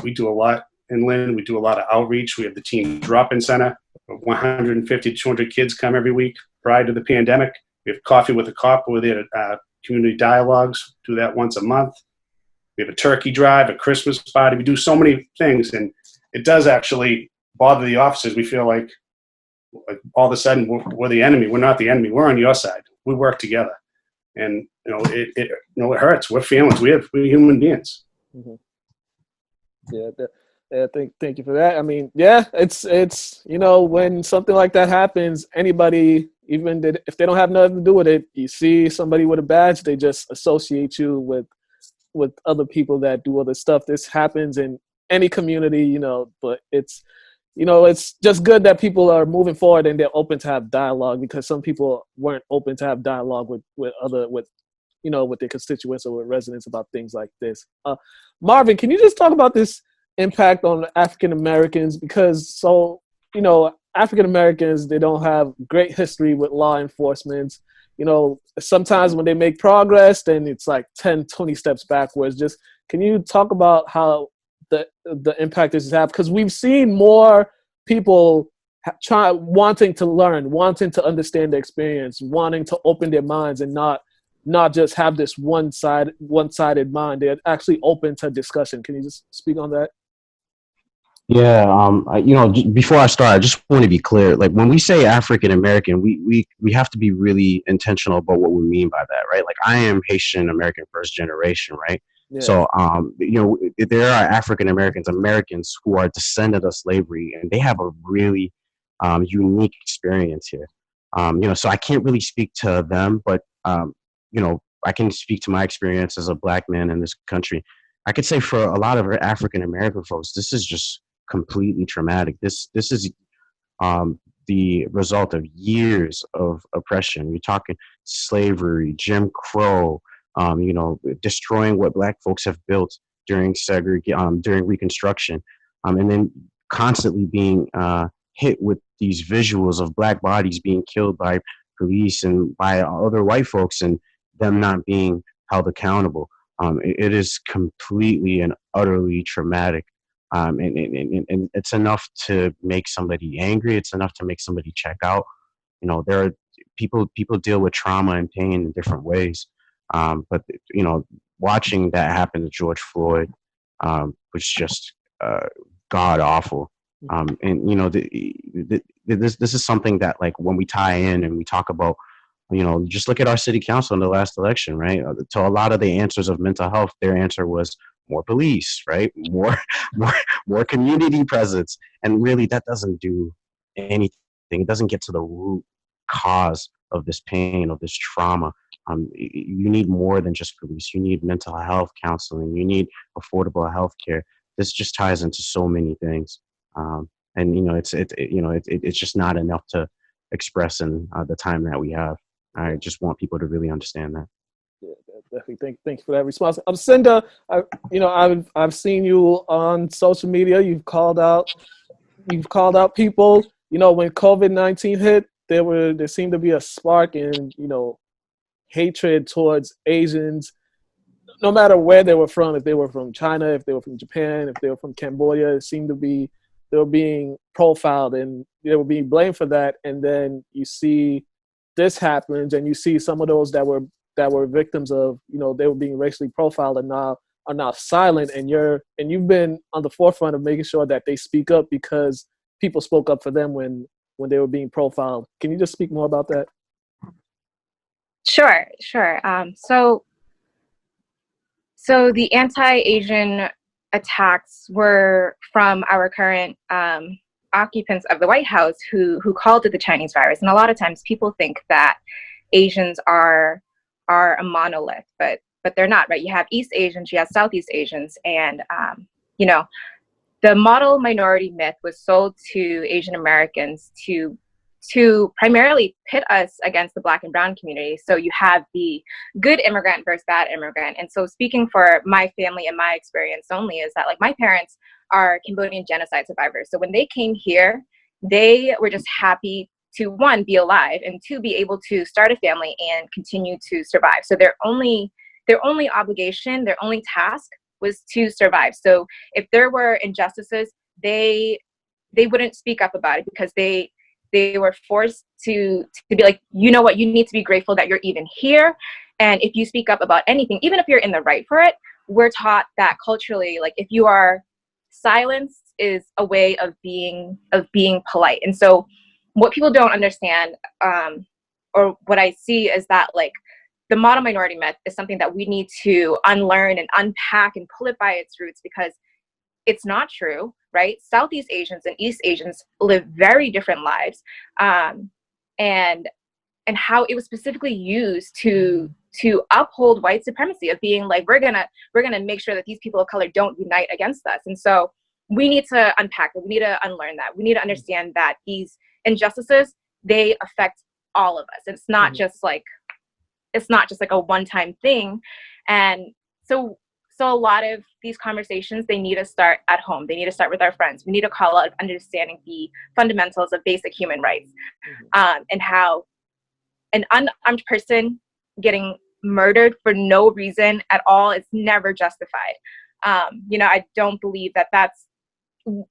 We do a lot in Lynn. We do a lot of outreach. We have the teen drop-in center. 150 to 200 kids come every week prior to the pandemic. We have Coffee with a Cop. We're there at community dialogues. Do that once a month. We have a turkey drive, a Christmas party. We do so many things, and it does actually bother the officers. We feel like all of a sudden we're the enemy. We're not the enemy. We're on your side. We work together, and it hurts. We're families. We're human beings. Mm-hmm. Yeah, thank you for that. I mean, yeah, it's when something like that happens, anybody, even if they don't have nothing to do with it, you see somebody with a badge, they just associate you with other people that do other stuff. This happens in any community, but it's just good that people are moving forward and they're open to have dialogue, because some people weren't open to have dialogue with their constituents or with residents about things like this. Marvin, can you just talk about this impact on African Americans? Because African Americans, they don't have great history with law enforcement. Sometimes when they make progress, then it's like 10, 20 steps backwards. Just can you talk about how the impact this has had? Because we've seen more people wanting to learn, wanting to understand the experience, wanting to open their minds and not just have this one-sided mind. They're actually open to discussion. Can you just speak on that? Yeah, before I start, I just want to be clear. Like when we say African American, we have to be really intentional about what we mean by that, right? Like I am Haitian American first generation, right? Yeah. So, there are African Americans who are descendant of slavery, and they have a really unique experience here. So I can't really speak to them, but I can speak to my experience as a Black man in this country. I could say for a lot of African American folks, this is just completely traumatic. This is the result of years of oppression. You're talking slavery, Jim Crow, destroying what Black folks have built during during Reconstruction, and then constantly being hit with these visuals of Black bodies being killed by police and by other white folks, and them not being held accountable. It is completely and utterly traumatic. And it's enough to make somebody angry. It's enough to make somebody check out. You know, there are people deal with trauma and pain in different ways. But you know, watching that happen to George Floyd was just god awful. And you know, this is something that, like, when we tie in and we talk about, you know, just look at our city council in the last election, right? To a lot of the answers of mental health, their answer was more police, right? More community presence. And really, that doesn't do anything. It doesn't get to the root cause of this pain, of this trauma. You need more than just police. You need mental health counseling. You need affordable health care. This just ties into so many things. And you know, it's just not enough to express in the time that we have. I just want people to really understand that. Yeah, definitely. Thank you for that response. Cinda, I've seen you on social media. You've called out people. You know, when COVID-19 hit, there seemed to be a spark in, you know, hatred towards Asians, no matter where they were from. If they were from China, if they were from Japan, if they were from Cambodia, it seemed to be they were being profiled and they were being blamed for that. And then you see this happens, and you see some of those that were victims of, you know, they were being racially profiled and are now silent, and you've been on the forefront of making sure that they speak up because people spoke up for them when they were being profiled. Can you just speak more about that? Sure. So the anti-Asian attacks were from our current occupants of the White House who called it the Chinese virus. And a lot of times people think that Asians are a monolith, but they're not, right? You have East Asians, you have Southeast Asians, and you know, the model minority myth was sold to Asian Americans to primarily pit us against the Black and brown community. So you have the good immigrant versus bad immigrant. And so speaking for my family and my experience only is that, like, my parents are Cambodian genocide survivors. So when they came here, they were just happy to, one, be alive, and two, be able to start a family and continue to survive. So their only obligation, their only task was to survive. So if there were injustices, they wouldn't speak up about it because they were forced to be like, you know what, you need to be grateful that you're even here. And if you speak up about anything, even if you're in the right for it, we're taught that culturally, like, if you are, silence is a way of being polite. And so what people don't understand, or what I see, is that, like, the model minority myth is something that we need to unlearn and unpack and pull it by its roots, because it's not true, right? Southeast Asians and East Asians live very different lives, and how it was specifically used to uphold white supremacy, of being like, we're gonna make sure that these people of color don't unite against us. And so we need to unpack it. We need to unlearn that. We need to understand that these injustices, they affect all of us. It's not just like a one-time thing. And so a lot of these conversations, they need to start at home. They need to start with our friends. We need to call out understanding the fundamentals of basic human rights, and how an unarmed person getting murdered for no reason at all is never justified. You know, I don't believe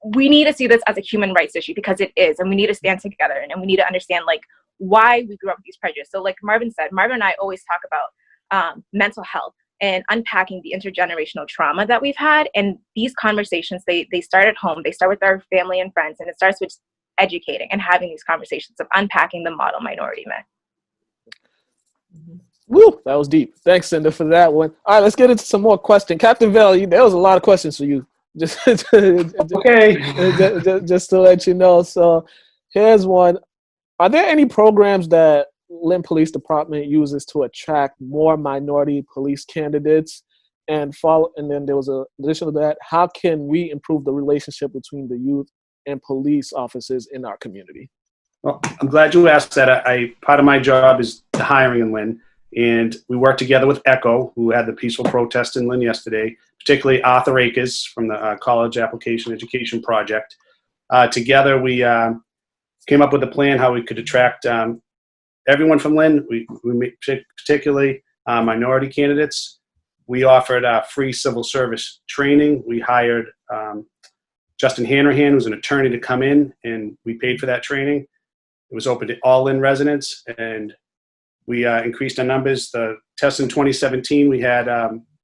we need to see this as a human rights issue, because it is, and we need to stand together, and we need to understand, like, why we grew up with these prejudices. So like Marvin said, Marvin and I always talk about mental health and unpacking the intergenerational trauma that we've had. And these conversations, they start at home. They start with our family and friends, and it starts with educating and having these conversations of unpacking the model minority myth. Woo, that was deep. Thanks, Cinda, for that one. All right, let's get into some more questions. Captain Vale, there was a lot of questions for you. Okay. Just to let you know. So here's one. Are there any programs that Lynn Police Department uses to attract more minority police candidates? And then there was an addition to that, how can we improve the relationship between the youth and police officers in our community? Well, I'm glad you asked that. Part of my job is the hiring in Lynn, and we work together with ECHO, who had the peaceful protest in Lynn yesterday, particularly Arthur Akers from the College Application Education Project. Together, we came up with a plan how we could attract everyone from Lynn. We particularly minority candidates. We offered free civil service training. We hired Justin Hanrahan, who's an attorney, to come in, and we paid for that training. It was open to all Lynn residents, and we increased our numbers. The test in 2017, we had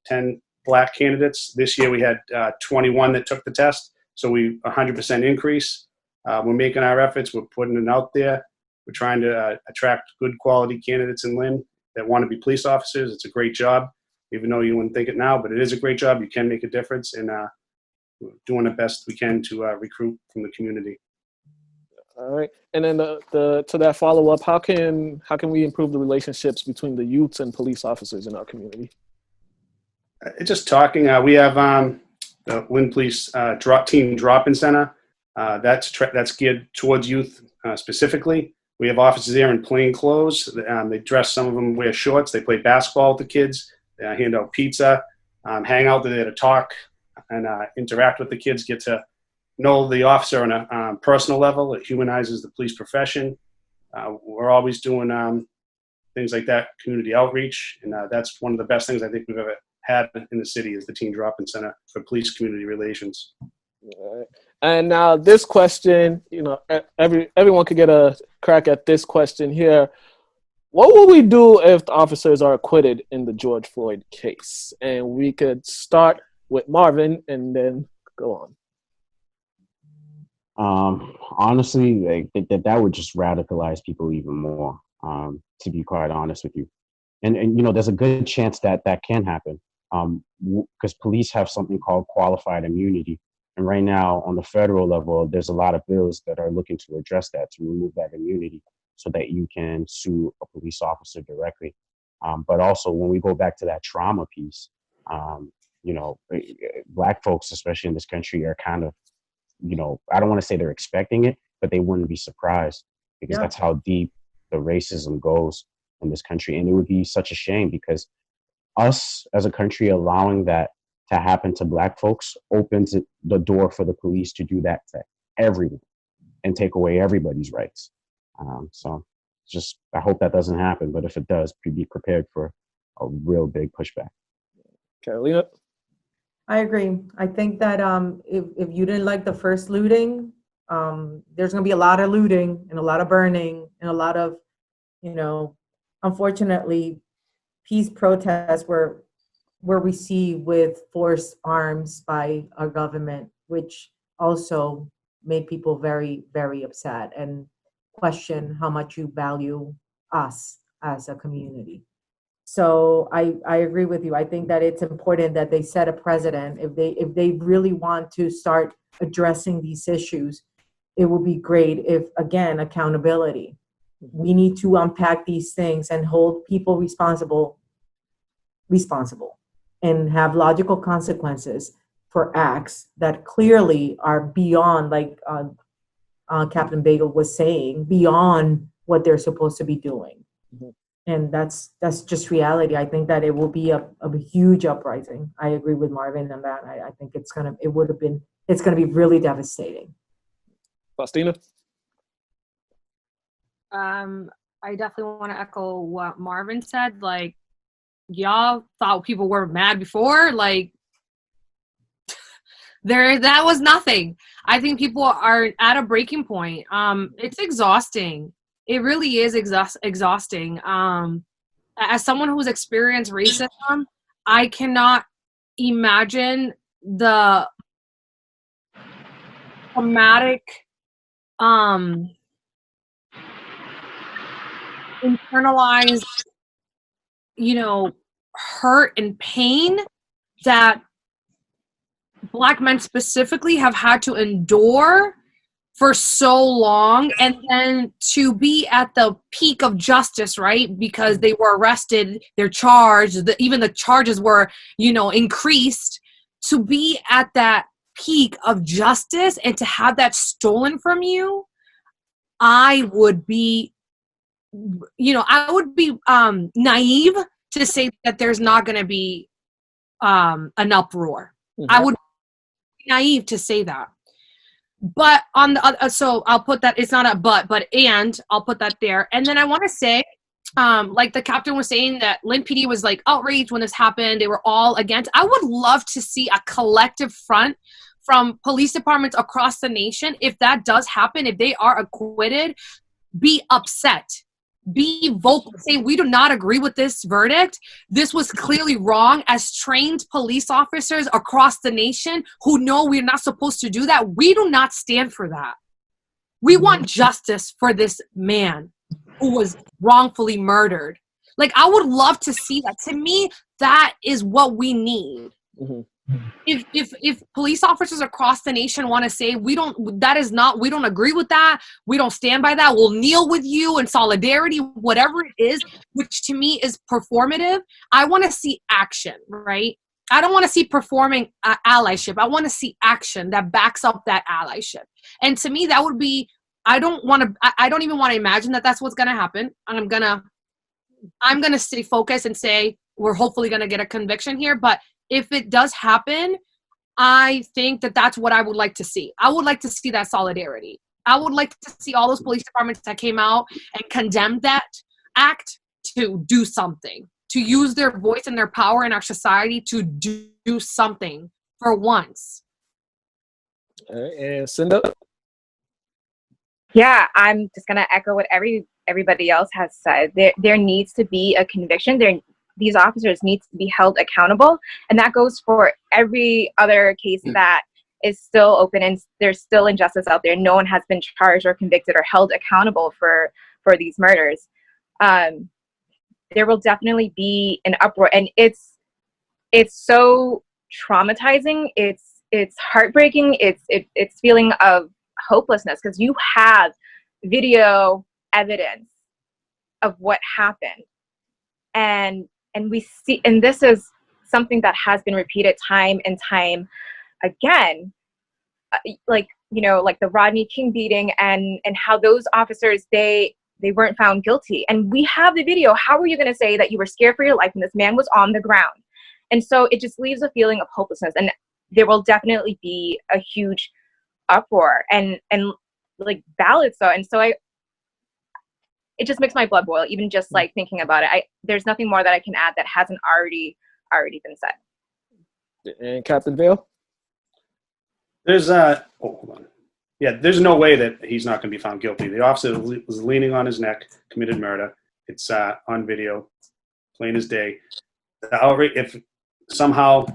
10 Black candidates. This year, we had 21 that took the test, so we 100% increase. We're making our efforts. We're putting it out there. We're trying to attract good quality candidates in Lynn that want to be police officers. It's a great job, even though you wouldn't think it now, but it is a great job. You can make a difference, and we're doing the best we can to recruit from the community. All right, and then to that follow up, how can we improve the relationships between the youths and police officers in our community? It's just talking. We have the Lynn Police Teen Drop-In Center. That's geared towards youth specifically. We have officers there in plain clothes. They dress, some of them wear shorts. They play basketball with the kids. They hand out pizza, hang out there to talk and interact with the kids, get to know the officer on a personal level. It humanizes the police profession. We're always doing things like that, community outreach, and that's one of the best things I think we've ever had in the city is the Teen Drop-In Center for police community relations. All right. And now this question, everyone could get a crack at this question here. What will we do if the officers are acquitted in the George Floyd case? And we could start with Marvin and then go on. Honestly, that would just radicalize people even more, to be quite honest with you. And there's a good chance that can happen because police have something called qualified immunity. And right now, on the federal level, there's a lot of bills that are looking to address that, to remove that immunity so that you can sue a police officer directly. But also, when we go back to that trauma piece, Black folks, especially in this country, are kind of, I don't want to say they're expecting it, but they wouldn't be surprised because that's how deep the racism goes in this country. And it would be such a shame because us as a country allowing that to happen to Black folks opens the door for the police to do that to everyone and take away everybody's rights. So just, I hope that doesn't happen, but if it does, be prepared for a real big pushback. Carolina? I agree. I think that if you didn't like the first looting, there's going to be a lot of looting and a lot of burning and a lot of, unfortunately, peace protests were received with forced arms by our government, which also made people very, very upset and question how much you value us as a community. So I agree with you. I think that it's important that they set a precedent. If they really want to start addressing these issues, it would be great if, again, accountability. We need to unpack these things and hold people responsible and have logical consequences for acts that clearly are beyond, like Captain Bagel was saying, beyond what they're supposed to be doing. Mm-hmm. And that's just reality. I think that it will be a huge uprising. I agree with Marvin on that. I think it's gonna be really devastating. Faustina? I definitely want to echo what Marvin said. Like, y'all thought people were mad before. Like, that was nothing. I think people are at a breaking point. It's exhausting. It really is exhausting. As someone who's experienced racism, I cannot imagine the traumatic, internalized, hurt and pain that Black men specifically have had to endure for so long, and then to be at the peak of justice, right? Because they were arrested, they're charged, even the charges were, increased. To be at that peak of justice and to have that stolen from you, I would be naive to say that there's not going to be an uproar. Mm-hmm. I would be naive to say that. But on the other, so I'll put that, it's not a but and I'll put that there. And then I want to say, like the captain was saying, that Lynn PD was like outraged when this happened. They were all against. I would love to see a collective front from police departments across the nation, if that does happen, if they are acquitted, be upset. Be vocal. Say, we do not agree with this verdict. This was clearly wrong. As trained police officers across the nation who know we're not supposed to do that, we do not stand for that. We want justice for this man who was wrongfully murdered. Like, I would love to see that. To me, that is what we need. Mm-hmm. If police officers across the nation want to say, we don't agree with that, we don't stand by that, we'll kneel with you in solidarity, whatever it is, which to me is performative. I want to see action, right? I don't want to see performing allyship. I want to see action that backs up that allyship. And to me, that would be, I don't even want to imagine that that's what's going to happen. I'm going to stay focused and say, we're hopefully going to get a conviction here. But if it does happen, I think that that's what I would like to see. I would like to see that solidarity. I would like to see all those police departments that came out and condemned that act to do something, to use their voice and their power in our society to do something for once. All right, and Cinda? Yeah, I'm just going to echo what everybody else has said. There needs to be a conviction. These officers need to be held accountable, and that goes for every other case that is still open and there's still injustice out there. No one has been charged or convicted or held accountable for these murders. There will definitely be an uproar, and it's so traumatizing. It's heartbreaking. It's feeling of hopelessness because you have video evidence of what happened, and we see, and this is something that has been repeated time and time again, like the Rodney King beating and how those officers, they weren't found guilty. And we have the video. How are you going to say that you were scared for your life when this man was on the ground? And so it just leaves a feeling of hopelessness, and there will definitely be a huge uproar and like ballots though. And so it just makes my blood boil, even just like thinking about it. There's nothing more that I can add that hasn't already been said. And Captain Vale? There's hold on. Yeah, there's no way that he's not going to be found guilty. The officer was leaning on his neck, committed murder. It's on video, plain as day. The outrage, if somehow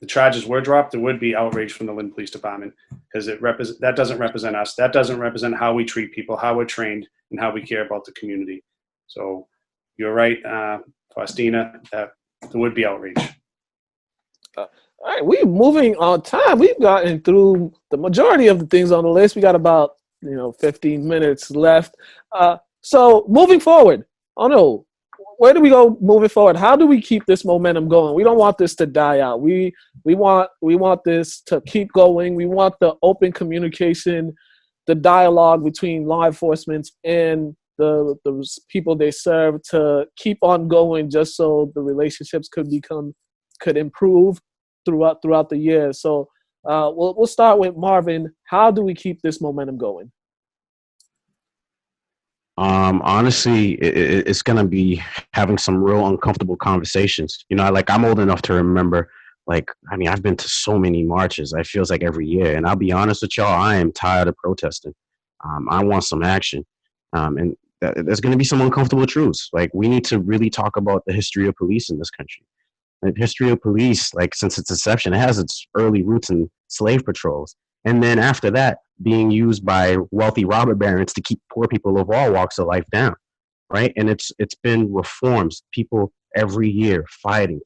the charges were dropped, there would be outrage from the Lynn Police Department because that doesn't represent us. That doesn't represent how we treat people, how we're trained, and how we care about the community. So you're right, Faustina, that there would be outrage. All right, we're moving on time. We've gotten through the majority of the things on the list. We got about 15 minutes left. So moving forward, where do we go moving forward? How do we keep this momentum going? We don't want this to die out. We want this to keep going. We want the open communication, the dialogue between law enforcement and the people they serve to keep on going, just so the relationships could improve throughout the year. So we'll start with Marvin. How do we keep this momentum going? Honestly, it's gonna be having some real uncomfortable conversations. I'm old enough to remember, I've been to so many marches. It feels like every year, and I'll be honest with y'all, I am tired of protesting. I want some action, and there's gonna be some uncomfortable truths. We need to really talk about the history of police in this country. The history of police, since its inception, it has its early roots in slave patrols. And then after that, being used by wealthy robber barons to keep poor people of all walks of life down, right? And it's been reforms, people every year fighting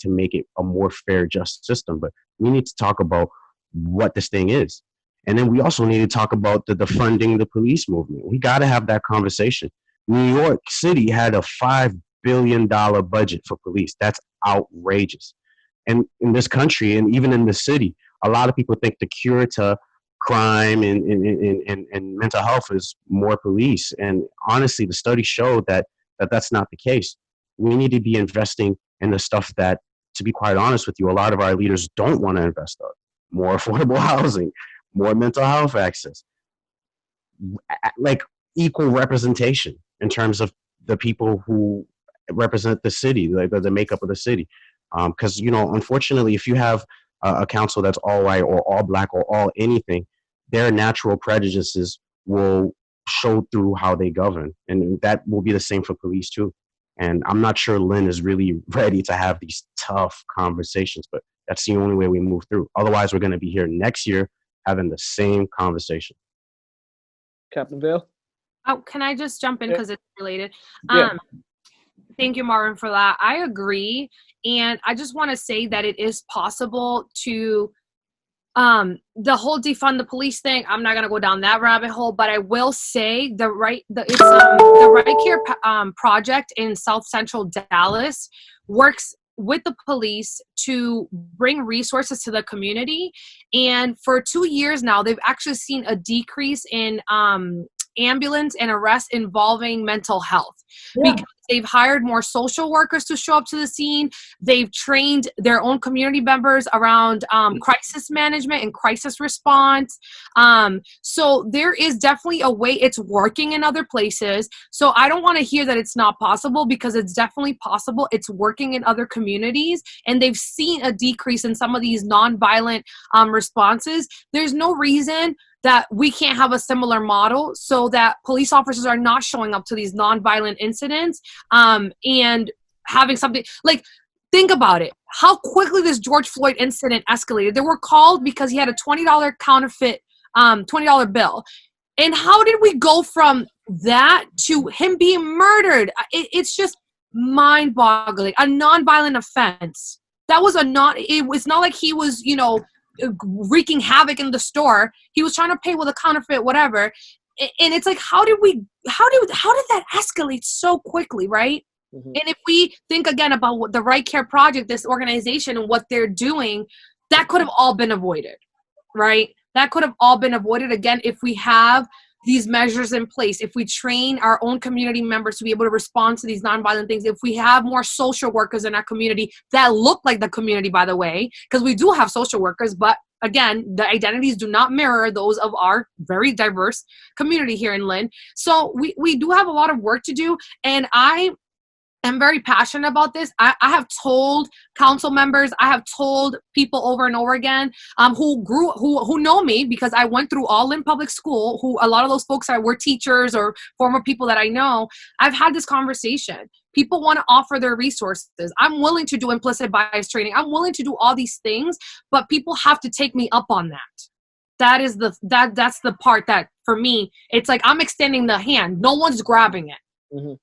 to make it a more fair, just system. But we need to talk about what this thing is. And then we also need to talk about the defunding the police movement. We got to have that conversation. New York City had a $5 billion budget for police. That's outrageous. And in this country, and even in the city, a lot of people think the cure to crime and mental health is more police. And honestly, the studies show that that's not the case. We need to be investing in the stuff that, to be quite honest with you, a lot of our leaders don't want to invest in. More affordable housing, more mental health access, equal representation in terms of the people who represent the city, the makeup of the city. Because, unfortunately, if you have a council that's all white or all black or all anything, their natural prejudices will show through how they govern. And that will be the same for police too. And I'm not sure Lynn is really ready to have these tough conversations, but that's the only way we move through. Otherwise, we're going to be here next year having the same conversation. Captain Vale? Oh, can I just jump in because it's related? Yeah. Thank you, Marvin, for that. I agree. And I just want to say that it is possible to, the whole defund the police thing, I'm not going to go down that rabbit hole, but I will say the Right Care project in South Central Dallas works with the police to bring resources to the community. And for 2 years now, they've actually seen a decrease in ambulance and arrests involving mental health. Yeah. Because they've hired more social workers to show up to the scene. They've trained their own community members around crisis management and crisis response. So there is definitely a way. It's working in other places. So I don't want to hear that it's not possible, because it's definitely possible. It's working in other communities, and they've seen a decrease in some of these nonviolent responses. There's no reason that we can't have a similar model so that police officers are not showing up to these nonviolent incidents and having something like, think about it. How quickly this George Floyd incident escalated. They were called because he had a $20 counterfeit $20 bill. And how did we go from that to him being murdered? It's just mind-boggling. A nonviolent offense. That was it was not like he was, wreaking havoc in the store. He was trying to pay with a counterfeit whatever. And it's like, how did that escalate so quickly, right? Mm-hmm. And if we think again about what the Right Care Project, this organization, and what they're doing, that could have all been avoided, right? That could have all been avoided, again, if we have these measures in place, if we train our own community members to be able to respond to these nonviolent things, if we have more social workers in our community that look like the community, by the way, because we do have social workers, but again, the identities do not mirror those of our very diverse community here in Lynn. So we do have a lot of work to do, and I'm very passionate about this. I have told council members, I have told people over and over again who know me, because I went through all in public school, who a lot of those folks were teachers or former people that I know. I've had this conversation. People want to offer their resources. I'm willing to do implicit bias training. I'm willing to do all these things, but people have to take me up on that. That's the part that, for me, it's like I'm extending the hand. No one's grabbing it. Mm-hmm.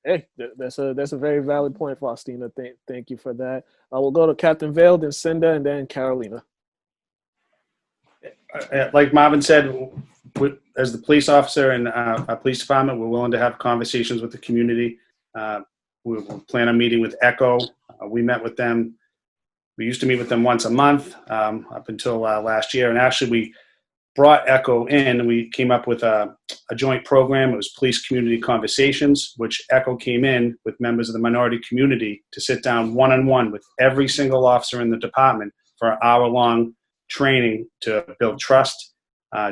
Hey, that's a very valid point, Faustina. Thank you for that. We'll go to Captain Vale, then Cinda, and then Carolina. Like Marvin said, as the police officer and our police department, we're willing to have conversations with the community. We plan on meeting with ECHO. We met with them. We used to meet with them once a month up until last year. And actually, we brought ECHO in, and we came up with a joint program. It was Police Community Conversations, which ECHO came in with members of the minority community to sit down one-on-one with every single officer in the department for an hour-long training to build trust,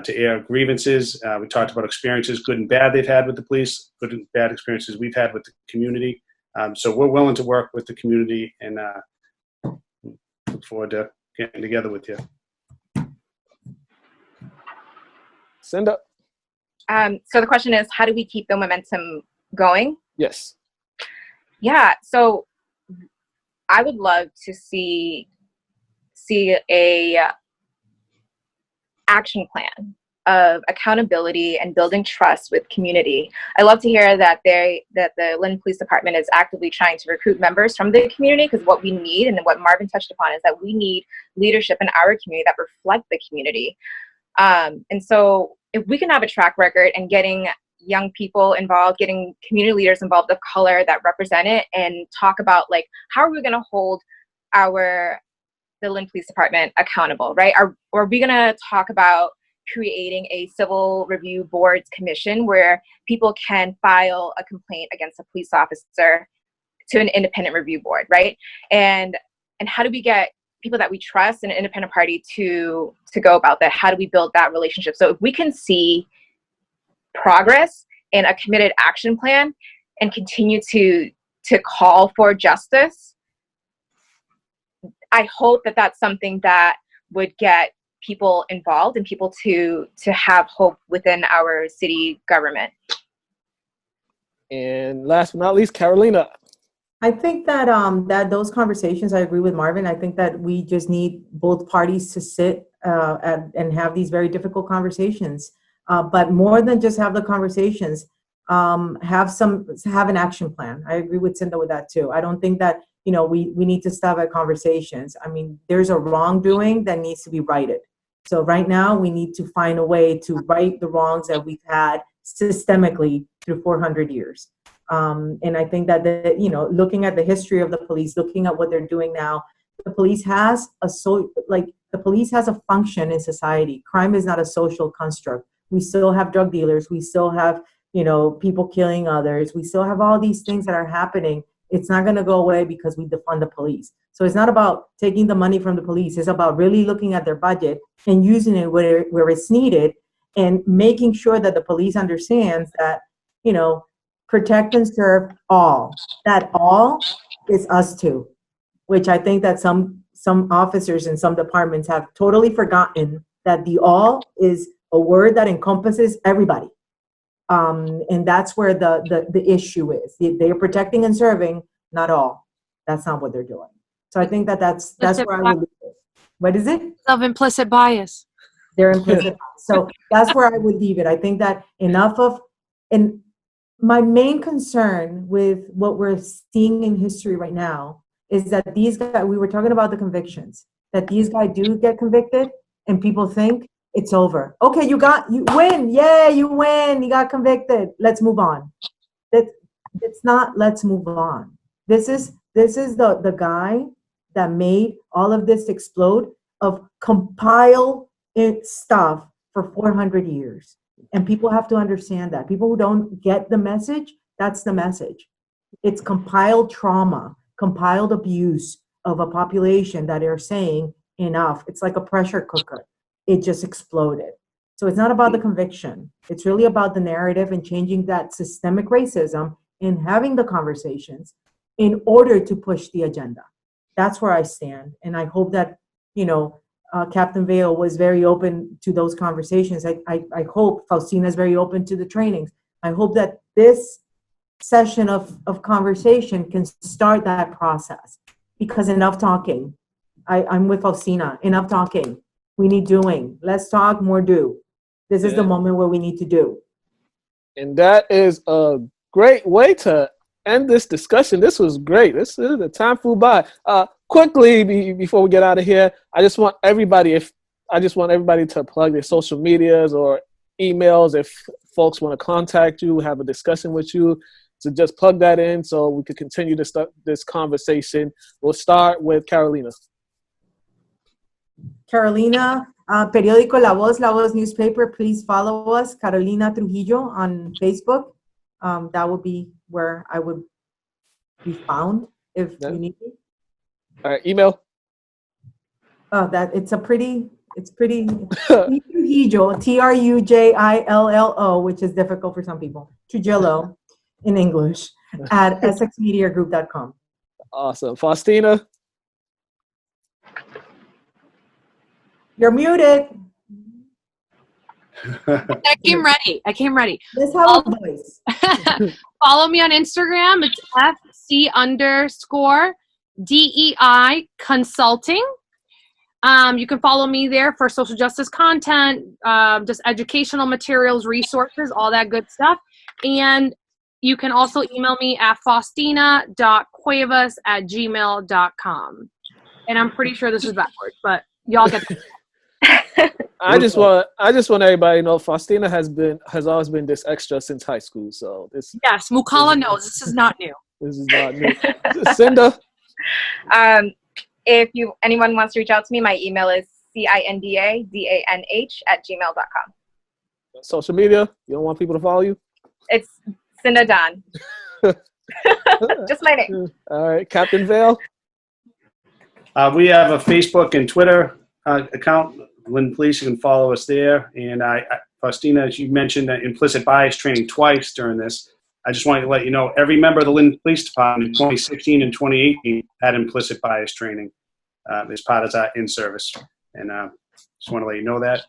to air grievances. We talked about experiences, good and bad, they've had with the police, good and bad experiences we've had with the community. So we're willing to work with the community, and look forward to getting together with you. Cinda. So the question is, how do we keep the momentum going? Yes. Yeah. So I would love to see a action plan of accountability and building trust with community. I love to hear that the Lynn Police Department is actively trying to recruit members from the community, because what we need, and what Marvin touched upon, is that we need leadership in our community that reflect the community. And so if we can have a track record and getting young people involved, getting community leaders involved of color that represent it, and talk about, like, how are we going to hold the Lynn Police Department accountable, right? Are we going to talk about creating a civil review boards commission where people can file a complaint against a police officer to an independent review board, right? And how do we get people that we trust in an independent party to go about that? How do we build that relationship? So if we can see progress and a committed action plan and continue to call for justice, I hope that that's something that would get people involved and people to have hope within our city government. And last but not least, Carolina. I think that that those conversations, I agree with Marvin. I think that we just need both parties to sit and have these very difficult conversations. But more than just have the conversations, have an action plan. I agree with Cinda with that too. I don't think that we need to stop at conversations. I mean, there's a wrongdoing that needs to be righted. So right now we need to find a way to right the wrongs that we've had systemically through 400 years. And I think that looking at the history of the police, looking at what they're doing now, the police has a function in society. Crime is not a social construct. We still have drug dealers. We still have people killing others. We still have all these things that are happening. It's not going to go away because we defund the police. So it's not about taking the money from the police. It's about really looking at their budget and using it where it's needed, and making sure that the police understands that protect and serve all. That all is us too, which I think that some officers in some departments have totally forgotten that the all is a word that encompasses everybody. And that's where the issue is. They are protecting and serving, not all. That's not what they're doing. So I think that's where I would leave it. What is it? Of implicit bias. They're implicit. So that's where I would leave it. I think that and my main concern with what we're seeing in history right now is that these guys, we were talking about the convictions, that these guys do get convicted and people think it's over. Okay, you win. Yeah, you win. You got convicted. Let's move on. It's not let's move on. This is the guy that made all of this explode, of compile stuff for 400 years. And people have to understand that. People who don't get the message, that's the message. It's compiled trauma, compiled abuse of a population that are saying enough. It's like a pressure cooker. It just exploded. So it's not about the conviction. It's really about the narrative and changing that systemic racism and having the conversations in order to push the agenda. That's where I stand. And I hope that, Captain Vale was very open to those conversations. I hope Faustina is very open to the trainings. I hope that this session of conversation can start that process, because enough talking. I'm with Faustina. Enough talking. We need doing. Less talk, more do. This is the moment where we need to do. And that is a great way to end this discussion. This was great. The time flew by. Quickly, before we get out of here, I just want everybody to plug their social medias or emails if folks want to contact you, have a discussion with you. So just plug that in so we could continue to start this conversation. We'll start with Carolina. Carolina, periódico La Voz newspaper. Please follow us, Carolina Trujillo, on Facebook. That would be where I would be found if you need me. All right, email. Oh, it's pretty Trujillo, Trujillo, which is difficult for some people. Trujillo in English at essexmediagroup.com. Awesome. Faustina. You're muted. I came ready. Let's have a voice. Follow me on Instagram. It's FC_DEI Consulting. You can follow me there for social justice content, just educational materials, resources, all that good stuff. And you can also email me at faustina.cuevas@gmail.com. And I'm pretty sure this is backwards, but y'all get that. I just want everybody to know Faustina has always been this extra since high school. So yes, Mukala knows this is not new. This is not new. Cinda. If anyone wants to reach out to me, my email is cindadanh@gmail.com. Social media, you don't want people to follow you? It's Cinda Don. Just my name. All right, Captain Vale. We have a Facebook and Twitter account, Lynn Police. You can follow us there. And Faustina, as you mentioned, implicit bias training twice during this. I just wanted to let you know every member of the Lynn Police Department in 2016 and 2018 had implicit bias training. as part of our in-service. And just want to let you know that.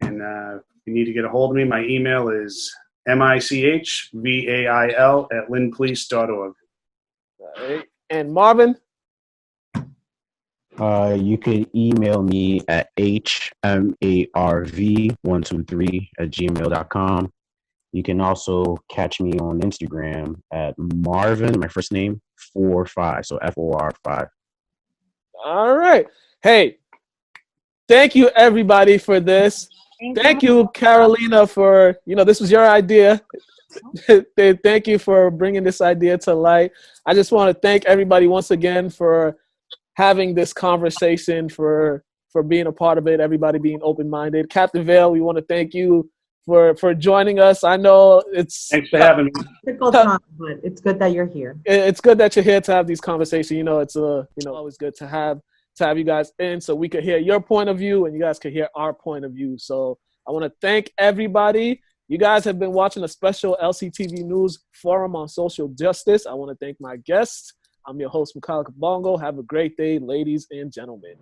And if you need to get a hold of me, my email is michvail@lynnpolice.org. Right. And Marvin? You could email me at hmarv123@gmail.com. You can also catch me on Instagram at Marvin, my first name, 45, so FOR5. All right. Hey, thank you everybody for this. Thank you, Carolina, for, this was your idea. Thank you for bringing this idea to light. I just want to thank everybody once again for having this conversation, for being a part of it, everybody being open-minded. Captain Vale, we want to thank you for joining us. I know Thanks for having me. Difficult time, but it's good that you're here. It's good that you're here to have these conversations. It's always good to have you guys in so we could hear your point of view and you guys could hear our point of view. So I want to thank everybody. You guys have been watching a special LCTV News Forum on Social Justice. I want to thank my guests. I'm your host, Mikhail Kabongo. Have a great day, ladies and gentlemen.